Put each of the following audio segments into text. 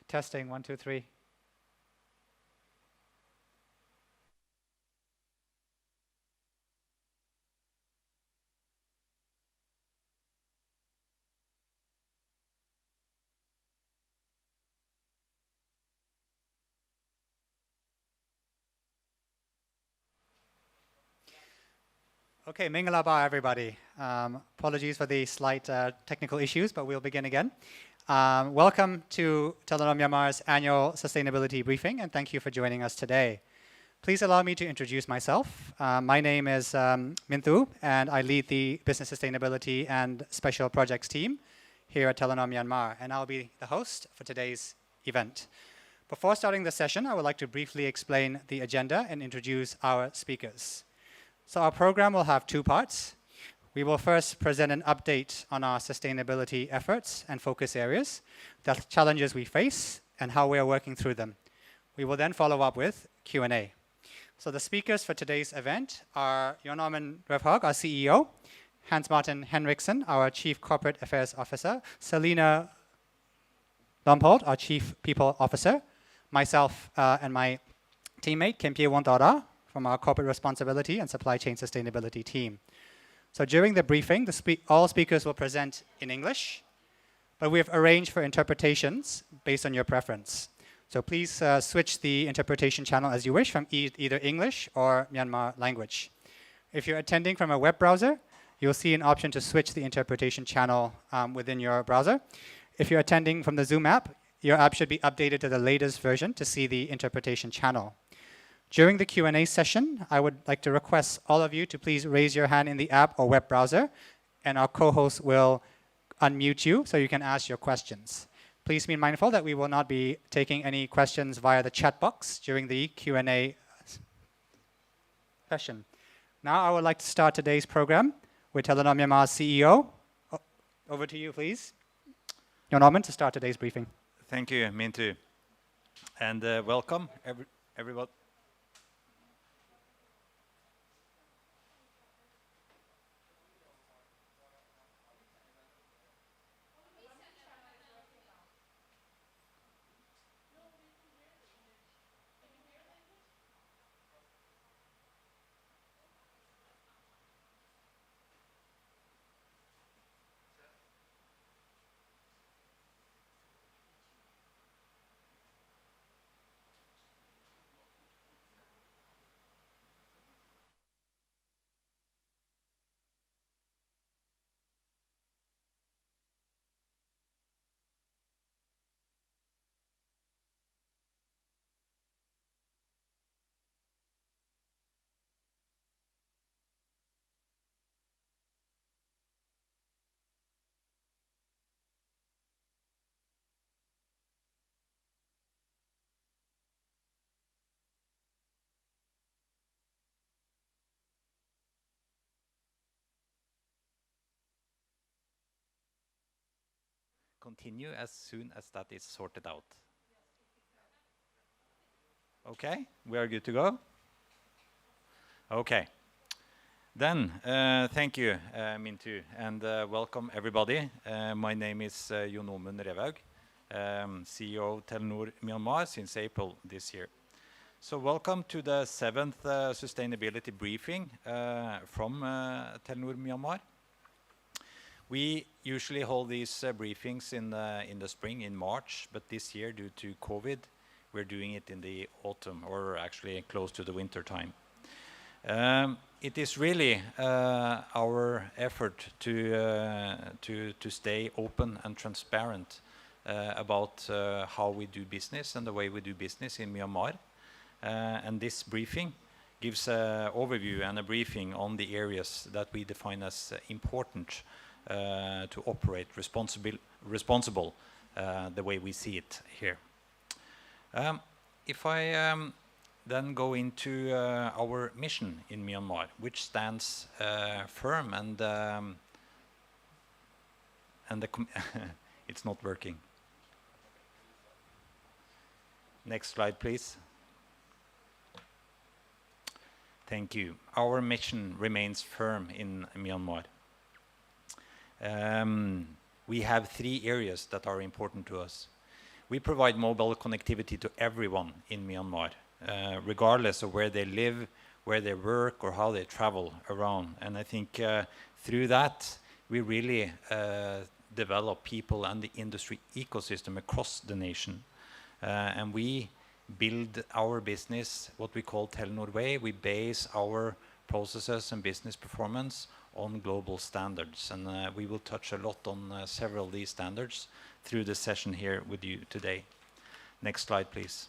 Testing, 1, 2, 3. Okay, Mingala ba, everybody. Apologies for the slight technical issues, but we'll begin again. Welcome to Telenor Myanmar's annual sustainability briefing, and thank you for joining us today. Please allow me to introduce myself. My name is Min Thu, and I lead the Business Sustainability and Special Projects team here at Telenor Myanmar, and I'll be the host for today's event. Before starting the session, I would like to briefly explain the agenda and introduce our speakers. So our program will have two parts. We will first present an update on our sustainability efforts and focus areas, the challenges we face, and how we are working through them. We will then follow up with Q&A. So the speakers for today's event are Jon Armen Revhag, our CEO, Hans Martin Henriksen, our Chief Corporate Affairs Officer, Selina Lompold, our Chief People Officer, myself and my teammate, Kempie Wondara, from our Corporate Responsibility and Supply Chain Sustainability team. So during the briefing, all speakers will present in English, but we have arranged for interpretations based on your preference. So please switch the interpretation channel as you wish from either English or Myanmar language. If you're attending from a web browser, you'll see an option to switch the interpretation channel within your browser. If you're attending from the Zoom app, your app should be updated to the latest version to see the interpretation channel. During the Q&A session, I would like to request all of you to please raise your hand in the app or web browser, and our co-host will unmute you so you can ask your questions. Please be mindful that we will not be taking any questions via the chat box during the Q&A session. Now I would like to start today's program with Telenor Myanmar's CEO. Over to you, please. Jon Armen, to start today's briefing. Thank you, Min Thu. And welcome, everyone. Continue as soon as that is sorted out. Okay, we are good to go? Okay. Then, thank you, Min Thu, and welcome everybody. My name is Jon Armen Revhag, CEO of Telenor Myanmar since April this year. So welcome to the 7th sustainability briefing from Telenor Myanmar. We usually hold these briefings in the spring, in March, but this year, due to COVID, we're doing it in the autumn, or actually close to the winter time. It is really our effort to stay open and transparent about how we do business and the way we do business in Myanmar. And this briefing gives an overview and a briefing on the areas that we define as important to operate responsible the way we see it here. If I then go into our mission in Myanmar, which stands firm and it's not working. Next slide, please. Thank you. Our mission remains firm in Myanmar. We have 3 areas that are important to us. We provide mobile connectivity to everyone in Myanmar, regardless of where they live, where they work, or how they travel around. And I think through that, we really develop people and the industry ecosystem across the nation. And we build our business, what we call Telenor Way. We base our processes and business performance on global standards. And we will touch a lot on several of these standards through the session here with you today. Next slide, please.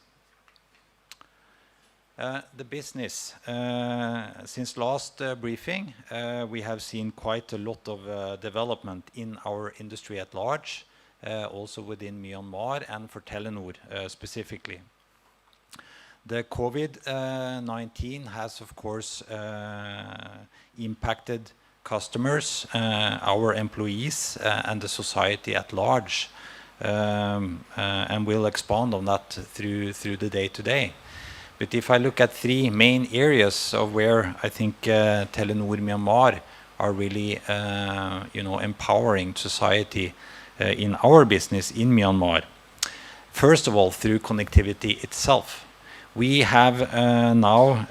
The business. Since last briefing, we have seen quite a lot of development in our industry at large, also within Myanmar and for Telenor specifically. The COVID-19 has, of course, impacted customers, our employees, and the society at large. And we'll expand on that through the day today. But if I look at three main areas of where I think Telenor Myanmar are really, empowering society in our business in Myanmar. First of all, through connectivity itself. We have now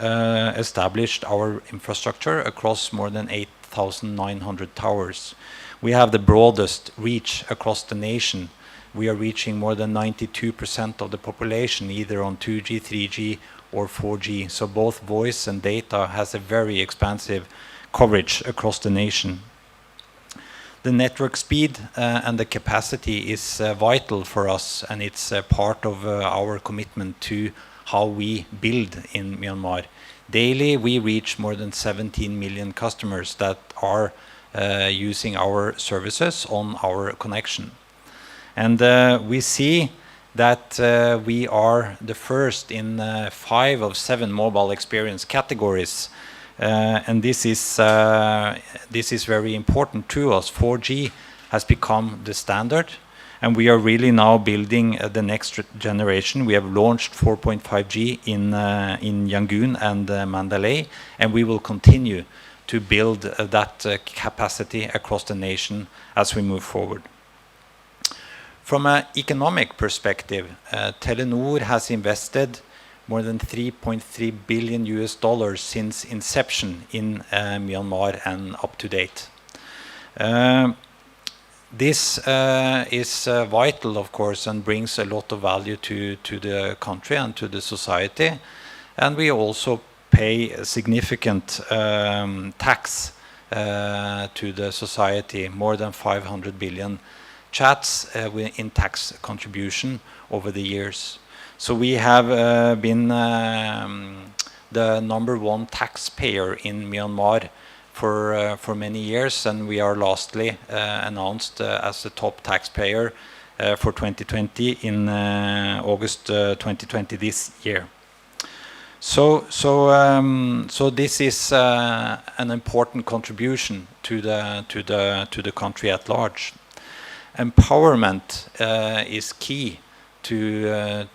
established our infrastructure across more than 8,900 towers. We have the broadest reach across the nation. We are reaching more than 92% of the population, either on 2G, 3G, or 4G. So both voice and data has a very expansive coverage across the nation. The network speed and the capacity is vital for us, and it's part of our commitment to how we build in Myanmar. Daily, we reach more than 17 million customers that are using our services on our connection. And we see that we are the first in 5 of 7 mobile experience categories. And this is very important to us. 4G has become the standard, and we are really now building the next generation. We have launched 4.5G in Yangon and Mandalay, and we will continue to build that capacity across the nation as we move forward. From an economic perspective, Telenor has invested more than $3.3 billion since inception in Myanmar and up to date. This is vital, of course, and brings a lot of value to the country and to the society. And we also pay a significant tax to the society, more than 500 billion chats in tax contribution over the years. So we have been the #1 taxpayer in Myanmar for many years, and we are lastly announced as the top taxpayer for 2020 in August 2020 this year. So this is an important contribution to the country at large. Empowerment is key to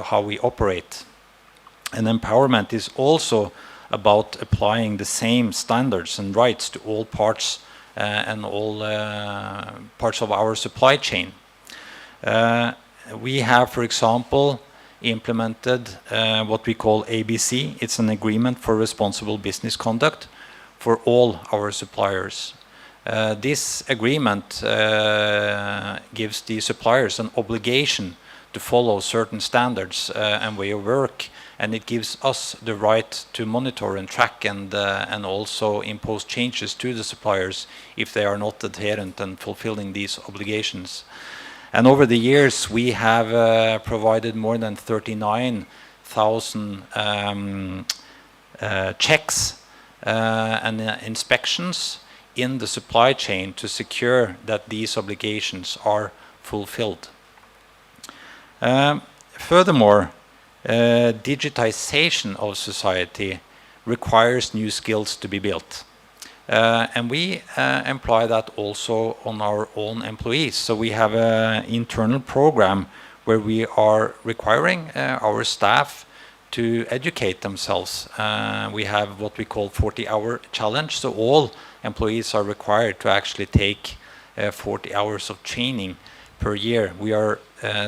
how we operate. And empowerment is also about applying the same standards and rights to all parts and all parts of our supply chain. We have, for example, implemented what we call ABC. It's an agreement for responsible business conduct for all our suppliers. This agreement gives the suppliers an obligation to follow certain standards and way of work, and it gives us the right to monitor and track and also impose changes to the suppliers if they are not adherent and fulfilling these obligations. And over the years, we have provided more than 39,000 checks and inspections in the supply chain to secure that these obligations are fulfilled. Furthermore, digitization of society requires new skills to be built. And we employ that also on our own employees. So we have an internal program where we are requiring our staff to educate themselves. We have what we call 40-hour challenge. So all employees are required to actually take 40 hours of training per year. We are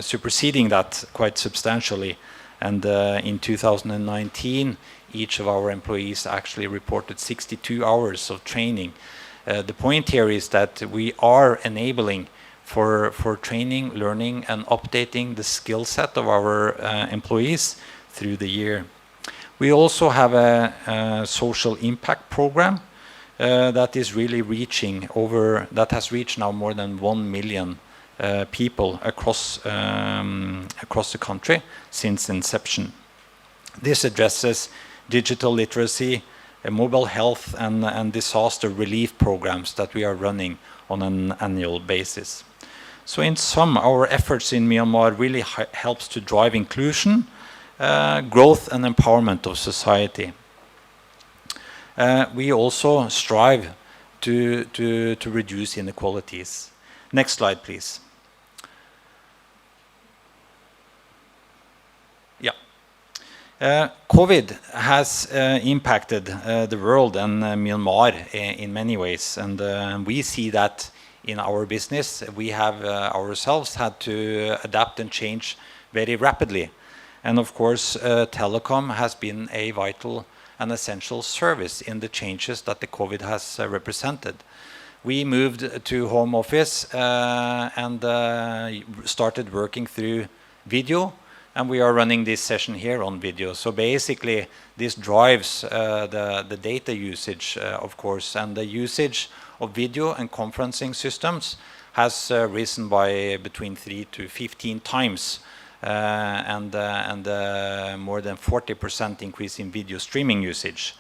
superseding that quite substantially. And in 2019, each of our employees actually reported 62 hours of training. The point here is that we are enabling for training, learning, and updating the skill set of our employees through the year. We also have a social impact program that is really that has reached now more than 1 million people across the country since inception. This addresses digital literacy, mobile health, and disaster relief programs that we are running on an annual basis. So in sum, our efforts in Myanmar really helps to drive inclusion, growth, and empowerment of society. We also strive to reduce inequalities. Next slide, please. COVID has impacted the world and Myanmar in many ways, and we see that in our business. We have ourselves had to adapt and change very rapidly. And of course, telecom has been a vital and essential service in the changes that the COVID has represented. We moved to home office and started working through video. And we are running this session here on video. So basically, this drives the data usage, of course, and the usage of video and conferencing systems has risen by between 3 to 15 times, and more than 40% increase in video streaming usage.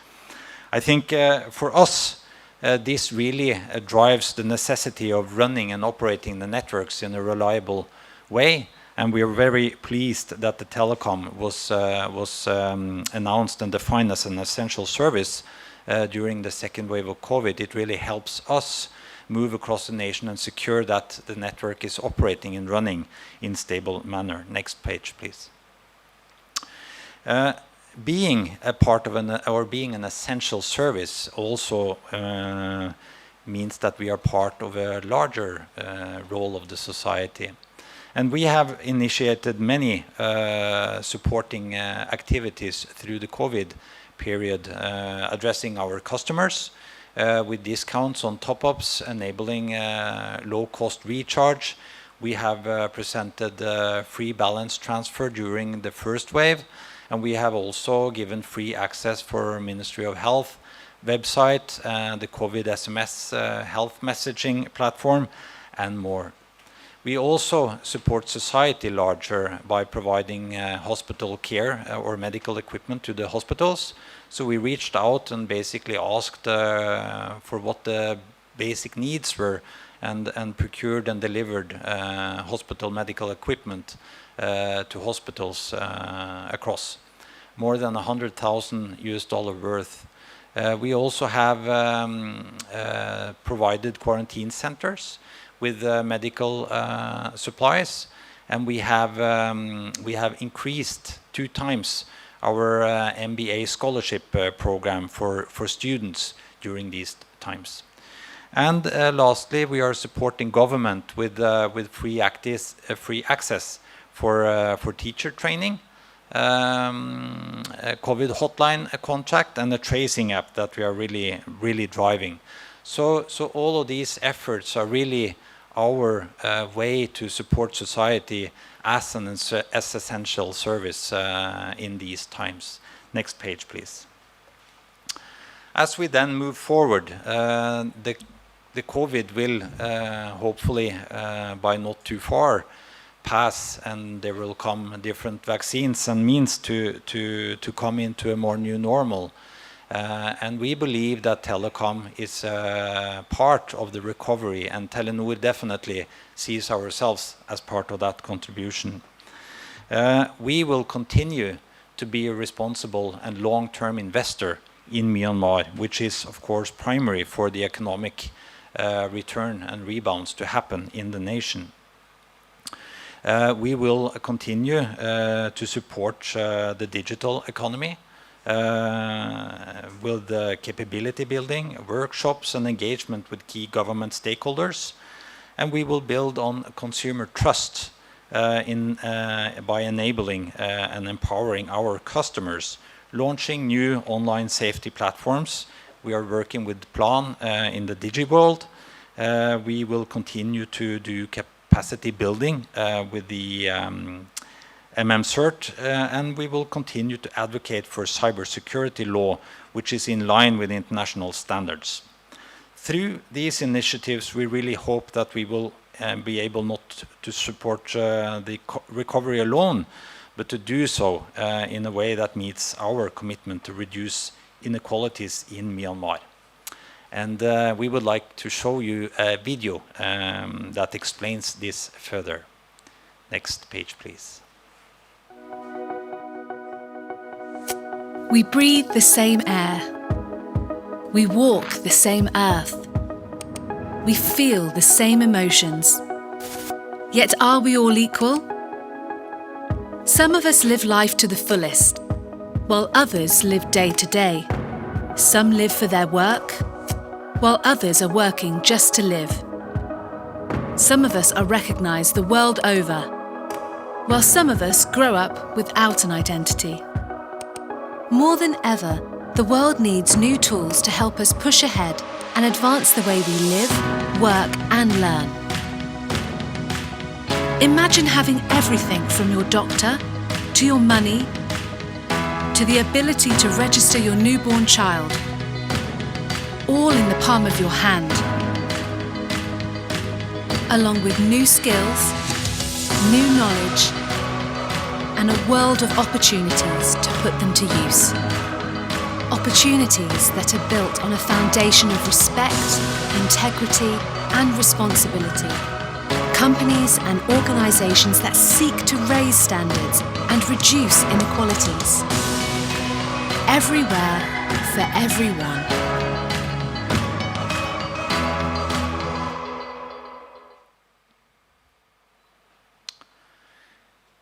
I think for us, this really drives the necessity of running and operating the networks in a reliable way. And we are very pleased that the telecom was announced and defined as an essential service during the second wave of COVID. It really helps us move across the nation and secure that the network is operating and running in stable manner. Next page, please. Being a part of being an essential service also means that we are part of a larger role of the society. And we have initiated many supporting activities through the COVID period, addressing our customers with discounts on top-ups, enabling low-cost recharge. We have presented free balance transfer during the first wave, and we have also given free access for Ministry of Health website, the COVID SMS health messaging platform, and more. We also support society larger by providing hospital care or medical equipment to the hospitals. So we reached out and basically asked for what the basic needs were and procured and delivered hospital medical equipment to hospitals across. More than $100,000 worth. We also have provided quarantine centers with medical supplies, and we have increased 2 times our MBA scholarship program for students during these times. And lastly, we are supporting government with free access for teacher training, a COVID hotline contract, and a tracing app that we are really driving. So all of these efforts are really our way to support society as an essential service in these times. Next page, please. As we then move forward, the COVID will hopefully, by not too far, pass, and there will come different vaccines and means to come into a more new normal. And we believe that telecom is part of the recovery, and Telenor definitely sees ourselves as part of that contribution. We will continue to be a responsible and long-term investor in Myanmar, which is, of course, primary for the economic return and rebounds to happen in the nation. We will continue to support the digital economy with capability building, workshops, and engagement with key government stakeholders. and we will build on consumer trust by enabling and empowering our customers, launching new online safety platforms. We are working with Plan in the DigiWorld. We will continue to do capacity building with the MMCert, and we will continue to advocate for cybersecurity law, which is in line with international standards. Through these initiatives, we really hope that we will be able not to support the recovery alone, but to do so in a way that meets our commitment to reduce inequalities in Myanmar. And we would like to show you a video that explains this further. Next page, please. We breathe the same air. We walk the same earth. We feel the same emotions. Yet are we all equal? Some of us live life to the fullest, while others live day to day. Some live for their work, while others are working just to live. Some of us are recognized the world over, while some of us grow up without an identity. More than ever, the world needs new tools to help us push ahead and advance the way we live, work, and learn. Imagine having everything from your doctor, to your money, to the ability to register your newborn child, all in the palm of your hand, along with new skills, new knowledge, and a world of opportunities to put them to use. Opportunities that are built on a foundation of respect, integrity, and responsibility. Companies and organizations that seek to raise standards and reduce inequalities. Everywhere, for everyone.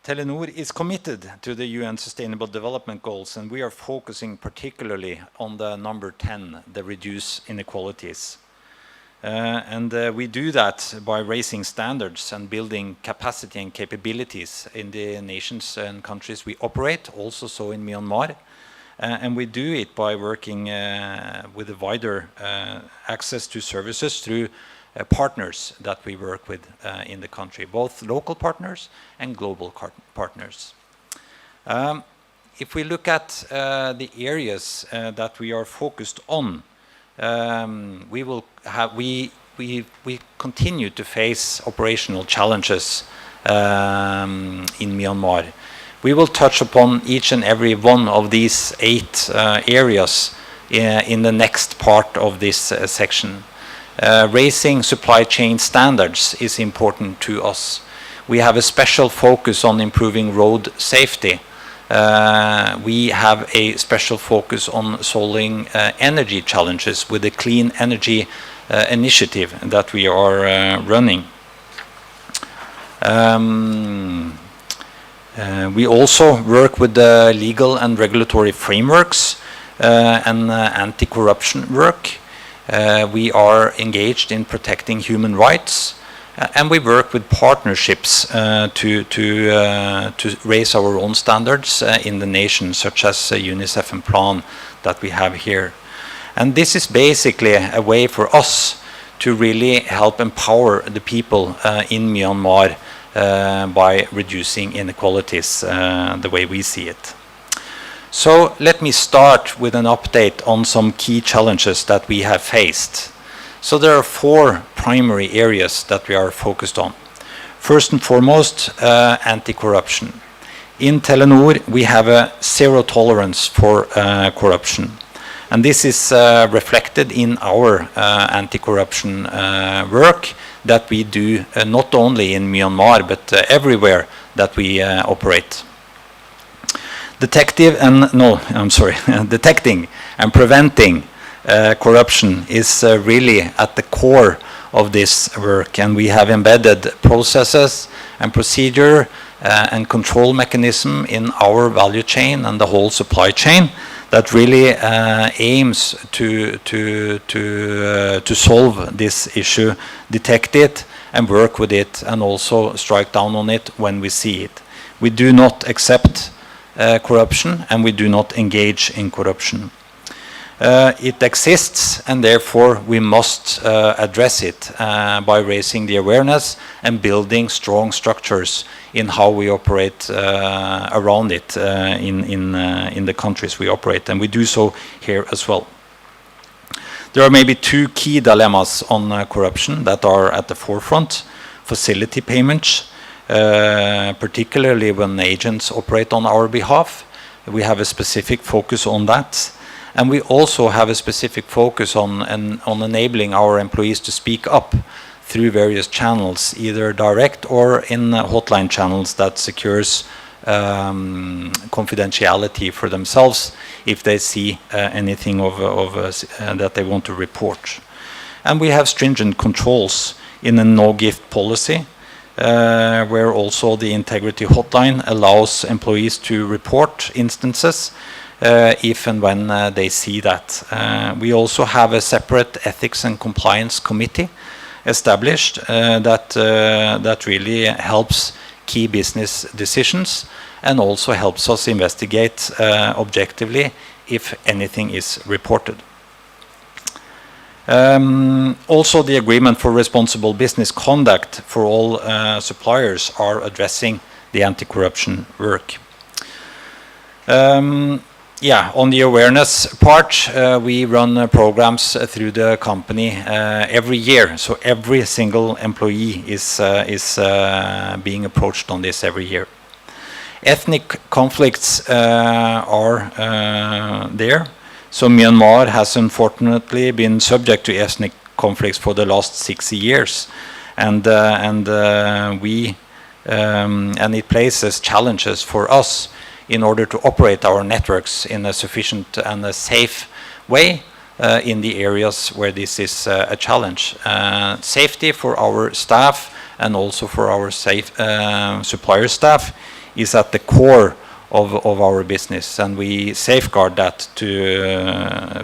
Telenor is committed to the UN Sustainable Development Goals, and we are focusing particularly on the number 10, the reduce inequalities. We do that by raising standards and building capacity and capabilities in the nations and countries we operate, also so in Myanmar. And we do it by working with a wider access to services through partners that we work with in the country, both local partners and global partners. If we look at the areas that we are focused on, we continue to face operational challenges in Myanmar. We will touch upon each and every one of these 8 areas in the next part of this section. Raising supply chain standards is important to us. We have a special focus on improving road safety. We have a special focus on solving energy challenges with the clean energy initiative that we are running. We also work with the legal and regulatory frameworks and anti-corruption work. We are engaged in protecting human rights, and we work with partnerships to raise our own standards in the nation, such as UNICEF and Plan that we have here. And this is basically a way for us to really help empower the people in Myanmar by reducing inequalities the way we see it. So let me start with an update on some key challenges that we have faced. So there are 4 primary areas that we are focused on. First and foremost, anti-corruption. In Telenor, we have a zero tolerance for corruption. And this is reflected in our anti-corruption work that we do not only in Myanmar, but everywhere that we operate. Detecting and preventing corruption is really at the core of this work, and we have embedded processes and procedure and control mechanism in our value chain and the whole supply chain that really aims to solve this issue, detect it, and work with it, and also strike down on it when we see it. We do not accept corruption, and we do not engage in corruption. It exists, and therefore we must address it by raising the awareness and building strong structures in how we operate around it in the countries we operate, and we do so here as well. There are maybe two key dilemmas on corruption that are at the forefront. Facility payments, particularly when agents operate on our behalf. We have a specific focus on that. And we also have a specific focus on enabling our employees to speak up through various channels, either direct or in hotline channels that secures confidentiality for themselves if they see anything that they want to report. And we have stringent controls in a no-gift policy, where also the integrity hotline allows employees to report instances if and when they see that. We also have a separate ethics and compliance committee established that really helps key business decisions and also helps us investigate objectively if anything is reported. Also, the agreement for responsible business conduct for all suppliers are addressing the anti-corruption work. Yeah, on the awareness part, we run programs through the company every year. So every single employee is being approached on this every year. Ethnic conflicts are there. So Myanmar has unfortunately been subject to ethnic conflicts for the last 60 years, and it places challenges for us in order to operate our networks in a sufficient and a safe way in the areas where this is a challenge. Safety for our staff and also for our supplier staff is at the core of our business, and we safeguard that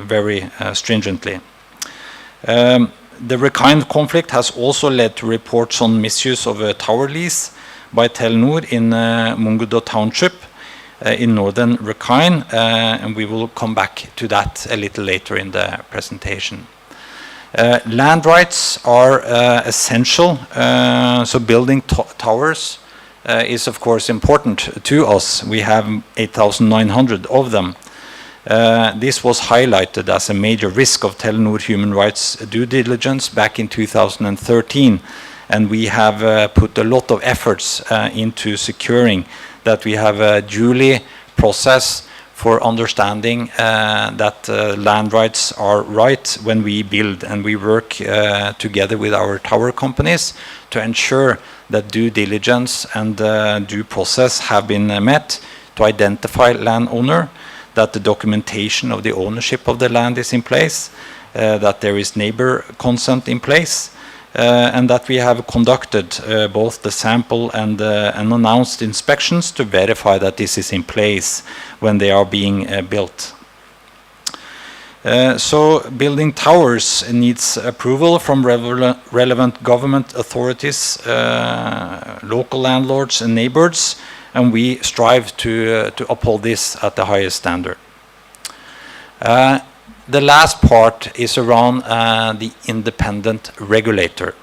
very stringently. The Rakhine conflict has also led to reports on misuse of a tower lease by Telenor in Mungudo Township in northern Rakhine, and we will come back to that a little later in the presentation. Land rights are essential, so building towers is of course important to us. We have 8,900 of them. This was highlighted as a major risk of Telenor human rights due diligence back in 2013, and we have put a lot of efforts into securing that we have a duly process for understanding that land rights are right when we build, and we work together with our tower companies to ensure that due diligence and due process have been met to identify landowner, that the documentation of the ownership of the land is in place, that there is neighbor consent in place, and that we have conducted both the sample and announced inspections to verify that this is in place when they are being built. So building towers needs approval from relevant government authorities, local landlords and neighbors, and we strive to uphold this at the highest standard. The last part is around the independent regulator.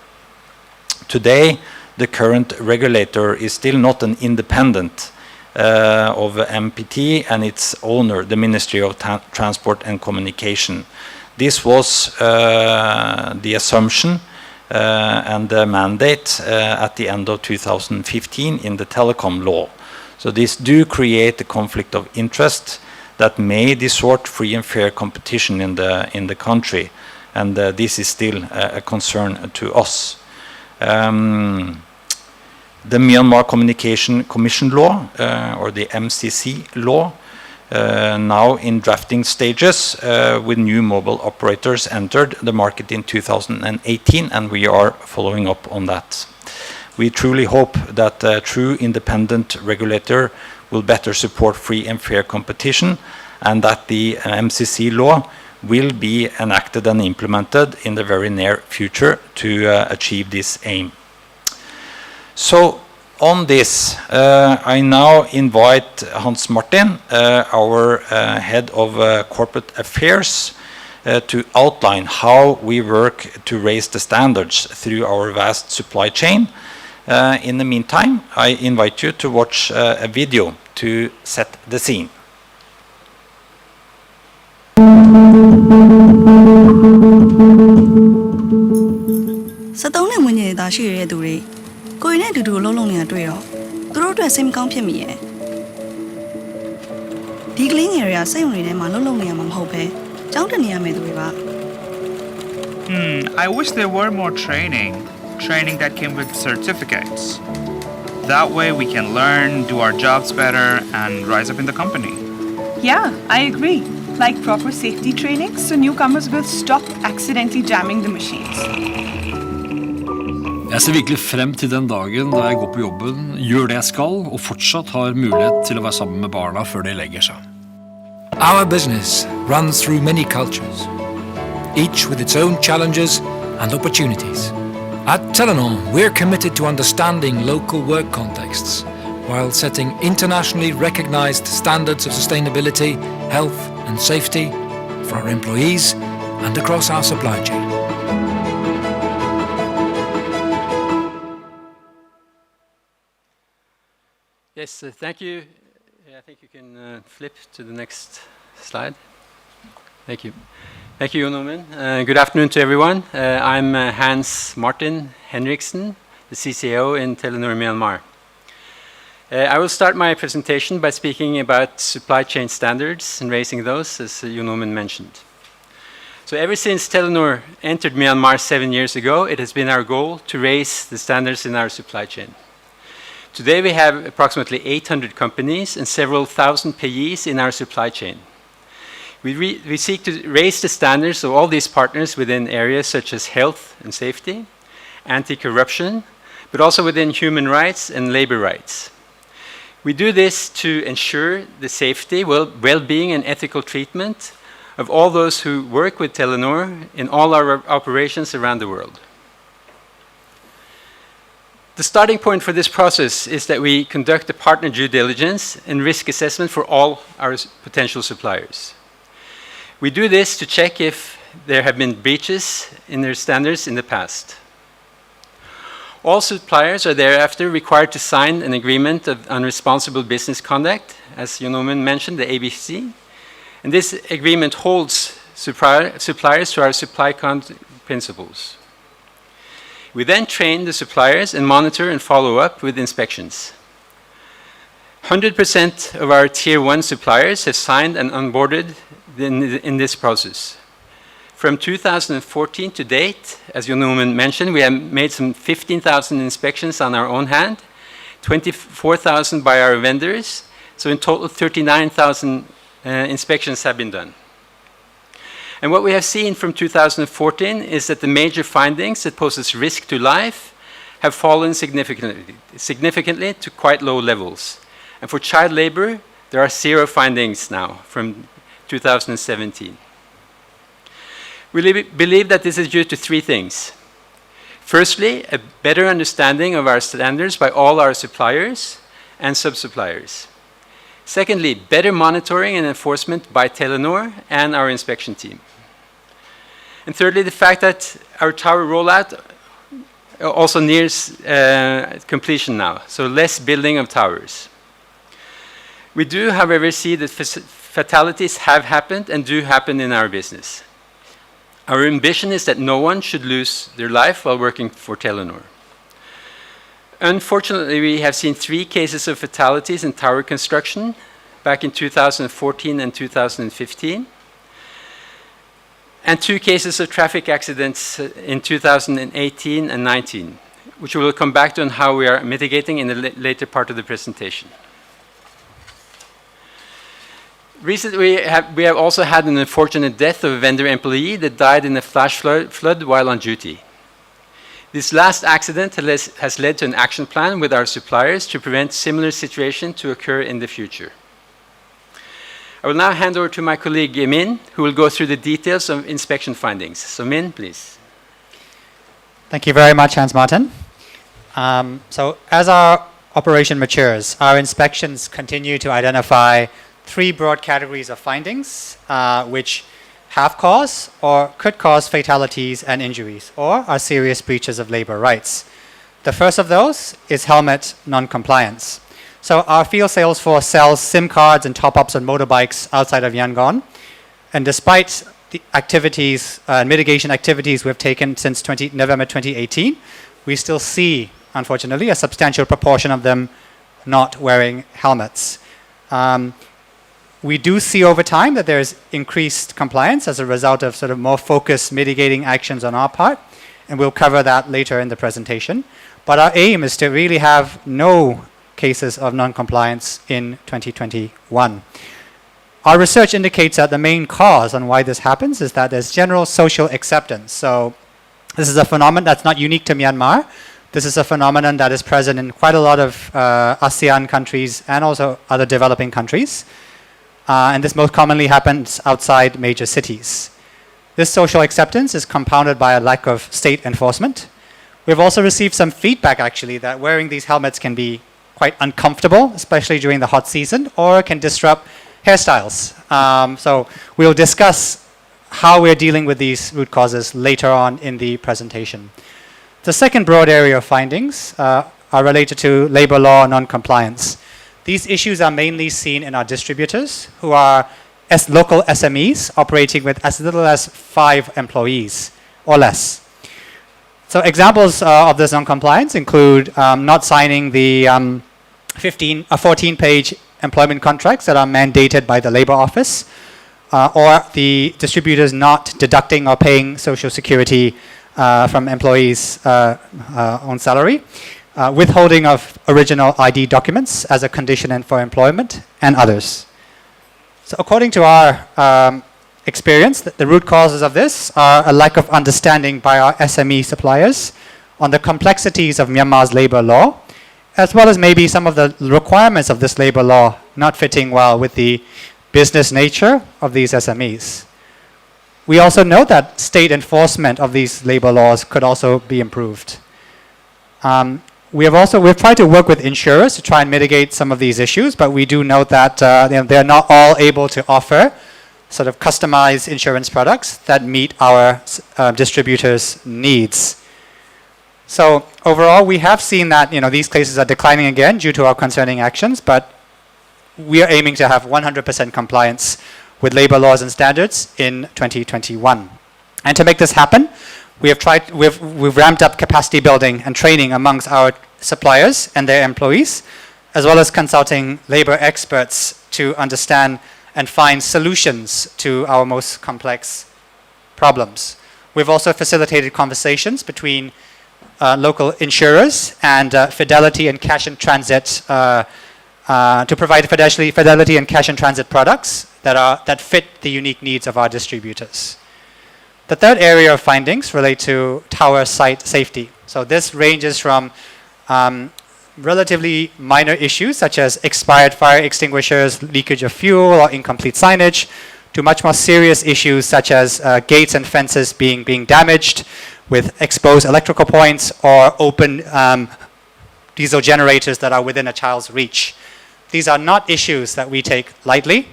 Today, the current regulator is still not an independent of MPT and its owner, the Ministry of Transport and Communication. This was the assumption and the mandate at the end of 2015 in the telecom law. So this do create a conflict of interest that may distort free and fair competition in the country, and this is still a concern to us. The Myanmar Communication Commission Law, or the MCC law, now in drafting stages with new mobile operators entered the market in 2018, and we are following up on that. We truly hope that a true independent regulator will better support free and fair competition and that the MCC law will be enacted and implemented in the very near future to achieve this aim. So on this, I now invite Hans Martin, our head of corporate affairs, to outline how we work to raise the standards through our vast supply chain. In the meantime, I invite you to watch a video to set the scene. I wish there were more training that came with certificates. That way we can learn, do our jobs better, and rise up in the company. Yeah, I agree. Like proper safety training so newcomers will stop accidentally jamming the machines. Jeg ser virkelig frem til den dagen da jeg går på jobben, gjør det jeg skal, og fortsatt har mulighet til å være sammen med barna før de legger seg. Our business runs through many cultures, each with its own challenges and opportunities. At Telenor, we're committed to understanding local work contexts while setting internationally recognized standards of sustainability, health and safety for our employees and across our supply chain. Yes, thank you. I think you can flip to the next slide. Thank you. Thank you, Jon Oomen. Good afternoon to everyone. I'm Hans Martin Henriksen, the CCO in Telenor Myanmar. I will start my presentation by speaking about supply chain standards and raising those, as Jon Oomen mentioned. So ever since Telenor entered Myanmar 7 years ago, it has been our goal to raise the standards in our supply chain. Today we have approximately 800 companies and several thousand payees in our supply chain. We seek to raise the standards of all these partners within areas such as health and safety, anti-corruption, but also within human rights and labor rights. We do this to ensure the safety, well-being and ethical treatment of all those who work with Telenor in all our operations around the world. The starting point for this process is that we conduct a partner due diligence and risk assessment for all our potential suppliers. We do this to check if there have been breaches in their standards in the past. All suppliers are thereafter required to sign an agreement on responsible business conduct, as Jon Oomen mentioned, the ABC. And this agreement holds suppliers to our supply principles. We then train the suppliers and monitor and follow up with inspections. 100% of our Tier 1 suppliers have signed and onboarded in this process. From 2014 to date, as Jon Oomen mentioned, we have made some 15,000 inspections on our own hand, 24,000 by our vendors, so in total 39,000 inspections have been done. And what we have seen from 2014 is that the major findings that poses risk to life have fallen significantly to quite low levels. And for child labor, there are 0 findings now from 2017. We believe that this is due to 3 things. Firstly, a better understanding of our standards by all our suppliers and sub-suppliers. Secondly, better monitoring and enforcement by Telenor and our inspection team. And thirdly, the fact that our tower rollout also nears completion now, so less building of towers. We do, however, see that fatalities have happened and do happen in our business. Our ambition is that no one should lose their life while working for Telenor. Unfortunately, we have seen 3 cases of fatalities in tower construction back in 2014 and 2015, and 2 cases of traffic accidents in 2018 and 19, which we will come back to on how we are mitigating in the later part of the presentation. Recently, we have also had an unfortunate death of a vendor employee that died in a flash flood while on duty. This last accident has led to an action plan with our suppliers to prevent similar situations to occur in the future. I will now hand over to my colleague Min, who will go through the details of inspection findings. So Min, please. Thank you very much, Hans Martin. So as our operation matures, our inspections continue to identify 3 broad categories of findings, which have caused or could cause fatalities and injuries, or are serious breaches of labor rights. The first of those is helmet non-compliance. So our field sales force sells SIM cards and top-ups on motorbikes outside of Yangon. And despite the activities, mitigation activities we've taken since November 2018, we still see, unfortunately, a substantial proportion of them not wearing helmets. We do see over time that there is increased compliance as a result of sort of more focused mitigating actions on our part, and we'll cover that later in the presentation. But our aim is to really have no cases of non-compliance in 2021. Our research indicates that the main cause on why this happens is that there's general social acceptance. So this is a phenomenon that's not unique to Myanmar. This is a phenomenon that is present in quite a lot of ASEAN countries and also other developing countries. And this most commonly happens outside major cities. This social acceptance is compounded by a lack of state enforcement. We've also received some feedback, actually, that wearing these helmets can be quite uncomfortable, especially during the hot season, or can disrupt hairstyles. So we'll discuss how we're dealing with these root causes later on in the presentation. The second broad area of findings are related to labor law non-compliance. These issues are mainly seen in our distributors, who are local SMEs operating with as little as 5 employees or less. So examples of this non-compliance include not signing the 14-page employment contracts that are mandated by the Labor Office, or the distributors not deducting or paying Social Security from employees' own salary, withholding of original ID documents as a condition for employment, and others. So according to our experience, the root causes of this are a lack of understanding by our SME suppliers on the complexities of Myanmar's labor law, as well as maybe some of the requirements of this labor law not fitting well with the business nature of these SMEs. We also note that state enforcement of these labor laws could also be improved. We've tried to work with insurers to try and mitigate some of these issues, but we do note that they're not all able to offer sort of customized insurance products that meet our distributors' needs. So overall, we have seen that these cases are declining again due to our concerning actions, but we are aiming to have 100% compliance with labor laws and standards in 2021. And to make this happen, we've ramped up capacity building and training amongst our suppliers and their employees, as well as consulting labor experts to understand and find solutions to our most complex problems. We've also facilitated conversations between local insurers and Fidelity and Cash in Transit to provide Fidelity and Cash in Transit products that fit the unique needs of our distributors. The third area of findings relate to tower site safety. So this ranges from relatively minor issues such as expired fire extinguishers, leakage of fuel, or incomplete signage, to much more serious issues such as gates and fences being damaged with exposed electrical points or open diesel generators that are within a child's reach. These are not issues that we take lightly,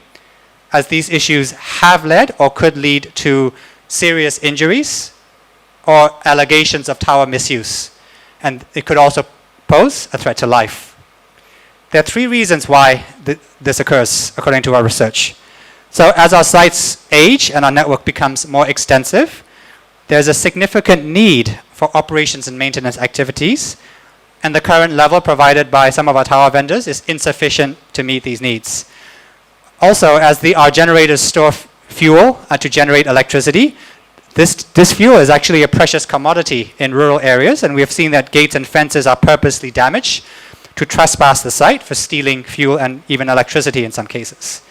as these issues have led or could lead to serious injuries or allegations of tower misuse, and it could also pose a threat to life. There are 3 reasons why this occurs, according to our research. So as our sites age and our network becomes more extensive, there's a significant need for operations and maintenance activities, and the current level provided by some of our tower vendors is insufficient to meet these needs. Also, as our generators store fuel to generate electricity, this fuel is actually a precious commodity in rural areas, and we have seen that gates and fences are purposely damaged to trespass the site for stealing fuel and even electricity in some cases.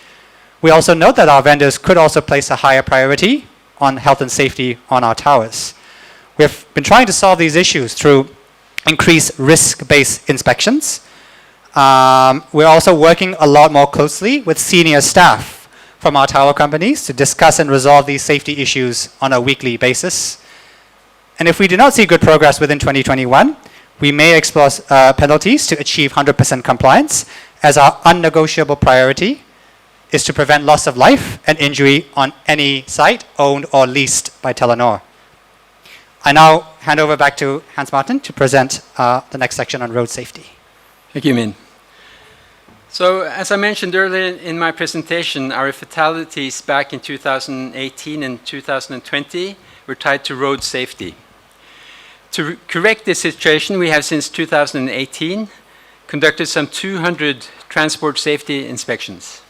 We also note that our vendors could also place a higher priority on health and safety on our towers. We've been trying to solve these issues through increased risk-based inspections. We're also working a lot more closely with senior staff from our tower companies to discuss and resolve these safety issues on a weekly basis. And if we do not see good progress within 2021, we may explore penalties to achieve 100% compliance, as our unnegotiable priority is to prevent loss of life and injury on any site owned or leased by Telenor. I now hand over back to Hans Martin to present the next section on road safety. Thank you, Min. So, as I mentioned earlier in my presentation, our fatalities back in 2018 and 2020 were tied to road safety. To correct this situation, we have since 2018 conducted some 200 transport safety inspections.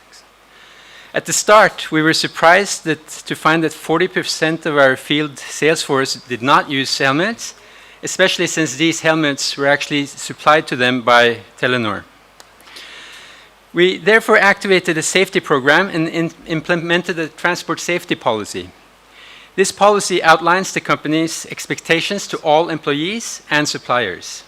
At the start, we were surprised to find that 40% of our field sales force did not use helmets, especially since these helmets were actually supplied to them by Telenor. We therefore activated a safety program and implemented a transport safety policy. This policy outlines the company's expectations to all employees and suppliers.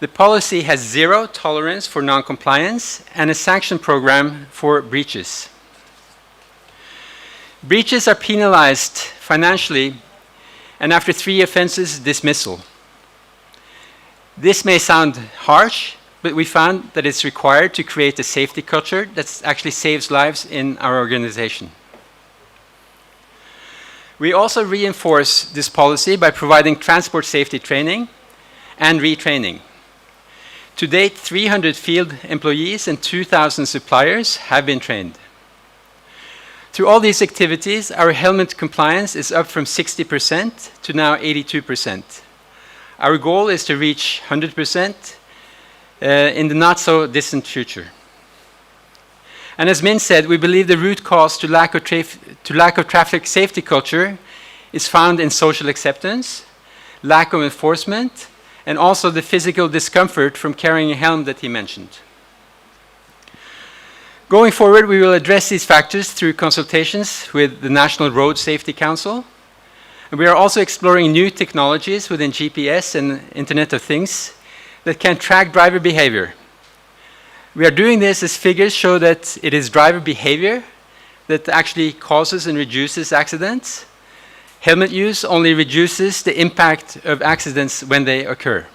The policy has zero tolerance for non-compliance and a sanction program for breaches. Breaches are penalized financially, and after 3 offenses, dismissal. This may sound harsh, but we found that it's required to create a safety culture that actually saves lives in our organization. We also reinforce this policy by providing transport safety training and retraining. To date, 300 field employees and 2,000 suppliers have been trained. Through all these activities, our helmet compliance is up from 60% to now 82%. Our goal is to reach 100% in the not so distant future. And as Min said, we believe the root cause to lack of traffic safety culture is found in social acceptance, lack of enforcement, and also the physical discomfort from carrying a helmet that he mentioned. Going forward, we will address these factors through consultations with the National Road Safety Council. And we are also exploring new technologies within GPS and Internet of Things that can track driver behavior. We are doing this as figures show that it is driver behavior that actually causes and reduces accidents. Helmet use only reduces the impact of accidents when they occur.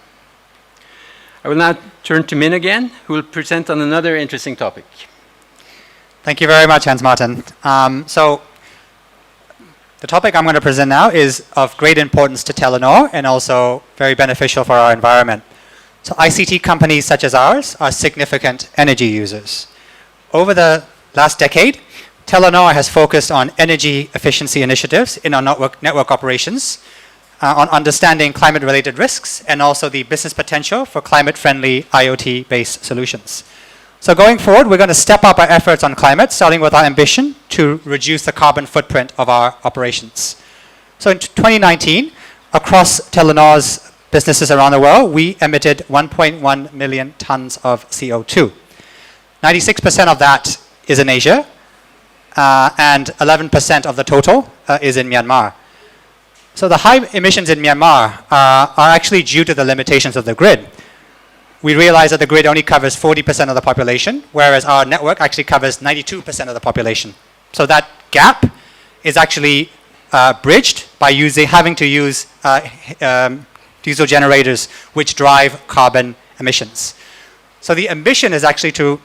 I will now turn to Min again, who will present on another interesting topic. Thank you very much, Hans Martin. So the topic I'm going to present now is of great importance to Telenor and also very beneficial for our environment. So ICT companies such as ours are significant energy users. Over the last decade, Telenor has focused on energy efficiency initiatives in our network operations, on understanding climate-related risks, and also the business potential for climate-friendly IoT-based solutions. So going forward, we're going to step up our efforts on climate, starting with our ambition to reduce the carbon footprint of our operations. So in 2019, across Telenor's businesses around the world, we emitted 1.1 million tons of CO2. 96% of that is in Asia, and 11% of the total is in Myanmar. So the high emissions in Myanmar are actually due to the limitations of the grid. We realize that the grid only covers 40% of the population, whereas our network actually covers 92% of the population. So that gap is actually bridged by having to use diesel generators which drive carbon emissions. So the ambition is actually to,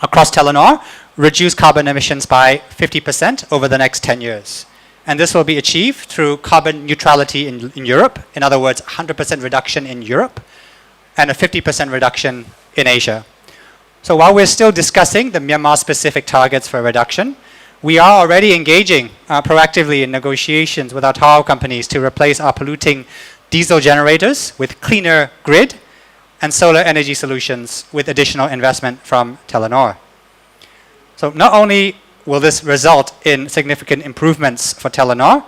across Telenor, reduce carbon emissions by 50% over the next 10 years. And this will be achieved through carbon neutrality in Europe, in other words, 100% reduction in Europe, and a 50% reduction in Asia. So while we're still discussing the Myanmar-specific targets for reduction, we are already engaging proactively in negotiations with our tower companies to replace our polluting diesel generators with cleaner grid and solar energy solutions with additional investment from Telenor. So not only will this result in significant improvements for Telenor,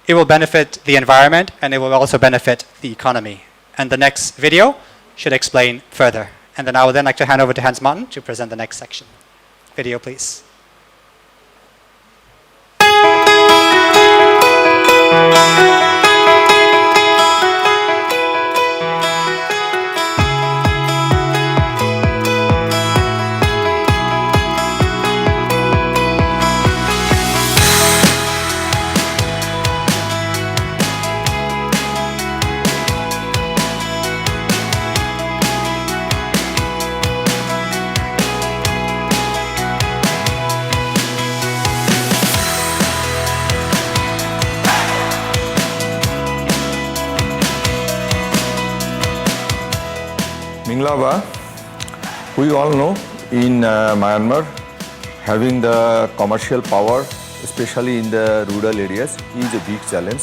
it will benefit the environment and it will also benefit the economy. And the next video should explain further. And then I would then like to hand over to Hans Martin to present the next section. Video, please. Minglaba, we all know in Myanmar, having the commercial power, especially in the rural areas, is a big challenge.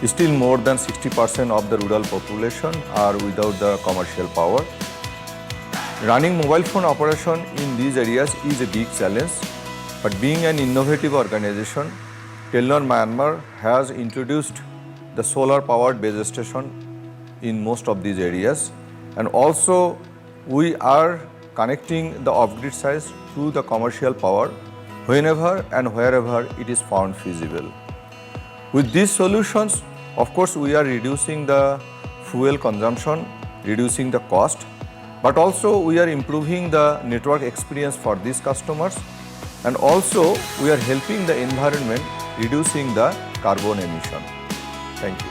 Still more than 60% of the rural population are without the commercial power. Running mobile phone operation in these areas is a big challenge, but being an innovative organization, Telenor Myanmar has introduced the solar powered base station in most of these areas, and also we are connecting the off-grid sites to the commercial power whenever and wherever it is found feasible. With these solutions, of course, we are reducing the fuel consumption, reducing the cost, but also we are improving the network experience for these customers, and also we are helping the environment, reducing the carbon emission. Thank you.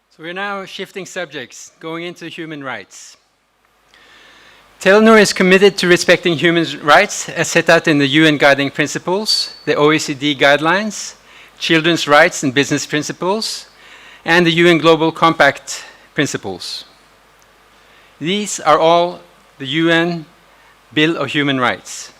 So we're now shifting subjects, going into human rights. Telenor is committed to respecting human rights as set out in the UN Guiding Principles, the OECD Guidelines, Children's Rights and Business Principles, and the UN Global Compact Principles. These are all the UN Bill of Human Rights.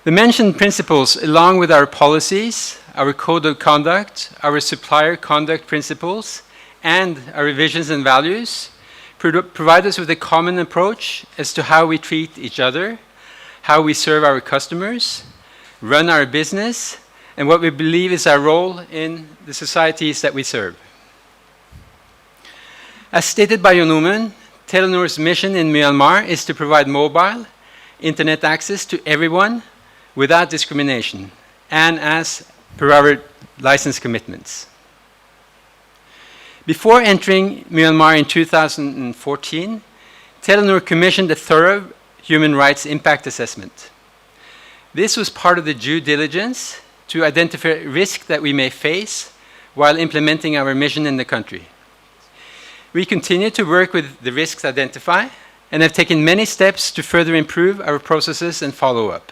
The mentioned principles, along with our policies, our code of conduct, our supplier conduct principles, and our visions and values, provide us with a common approach as to how we treat each other, how we serve our customers, run our business, and what we believe is our role in the societies that we serve. As stated by Jon Oomen, Telenor's mission in Myanmar is to provide mobile, internet access to everyone without discrimination, and as per our license commitments. Before entering Myanmar in 2014, Telenor commissioned a thorough human rights impact assessment. This was part of the due diligence to identify risk that we may face while implementing our mission in the country. We continue to work with the risks identified and have taken many steps to further improve our processes and follow-up.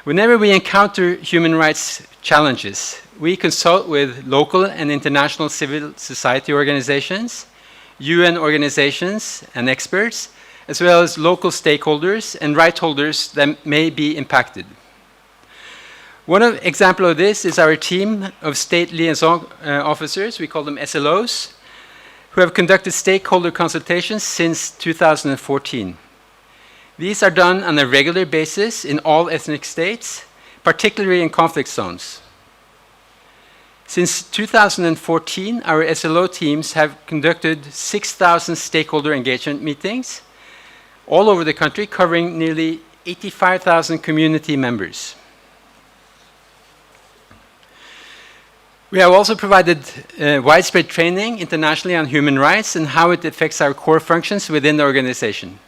Whenever we encounter human rights challenges, we consult with local and international civil society organizations, UN organizations and experts, as well as local stakeholders and right holders that may be impacted. One example of this is our team of state liaison officers, we call them SLOs, who have conducted stakeholder consultations since 2014. These are done on a regular basis in all ethnic states, particularly in conflict zones. Since 2014, our SLO teams have conducted 6,000 stakeholder engagement meetings all over the country, covering nearly 85,000 community members. We have also provided widespread training internationally on human rights and how it affects our core functions within the organization.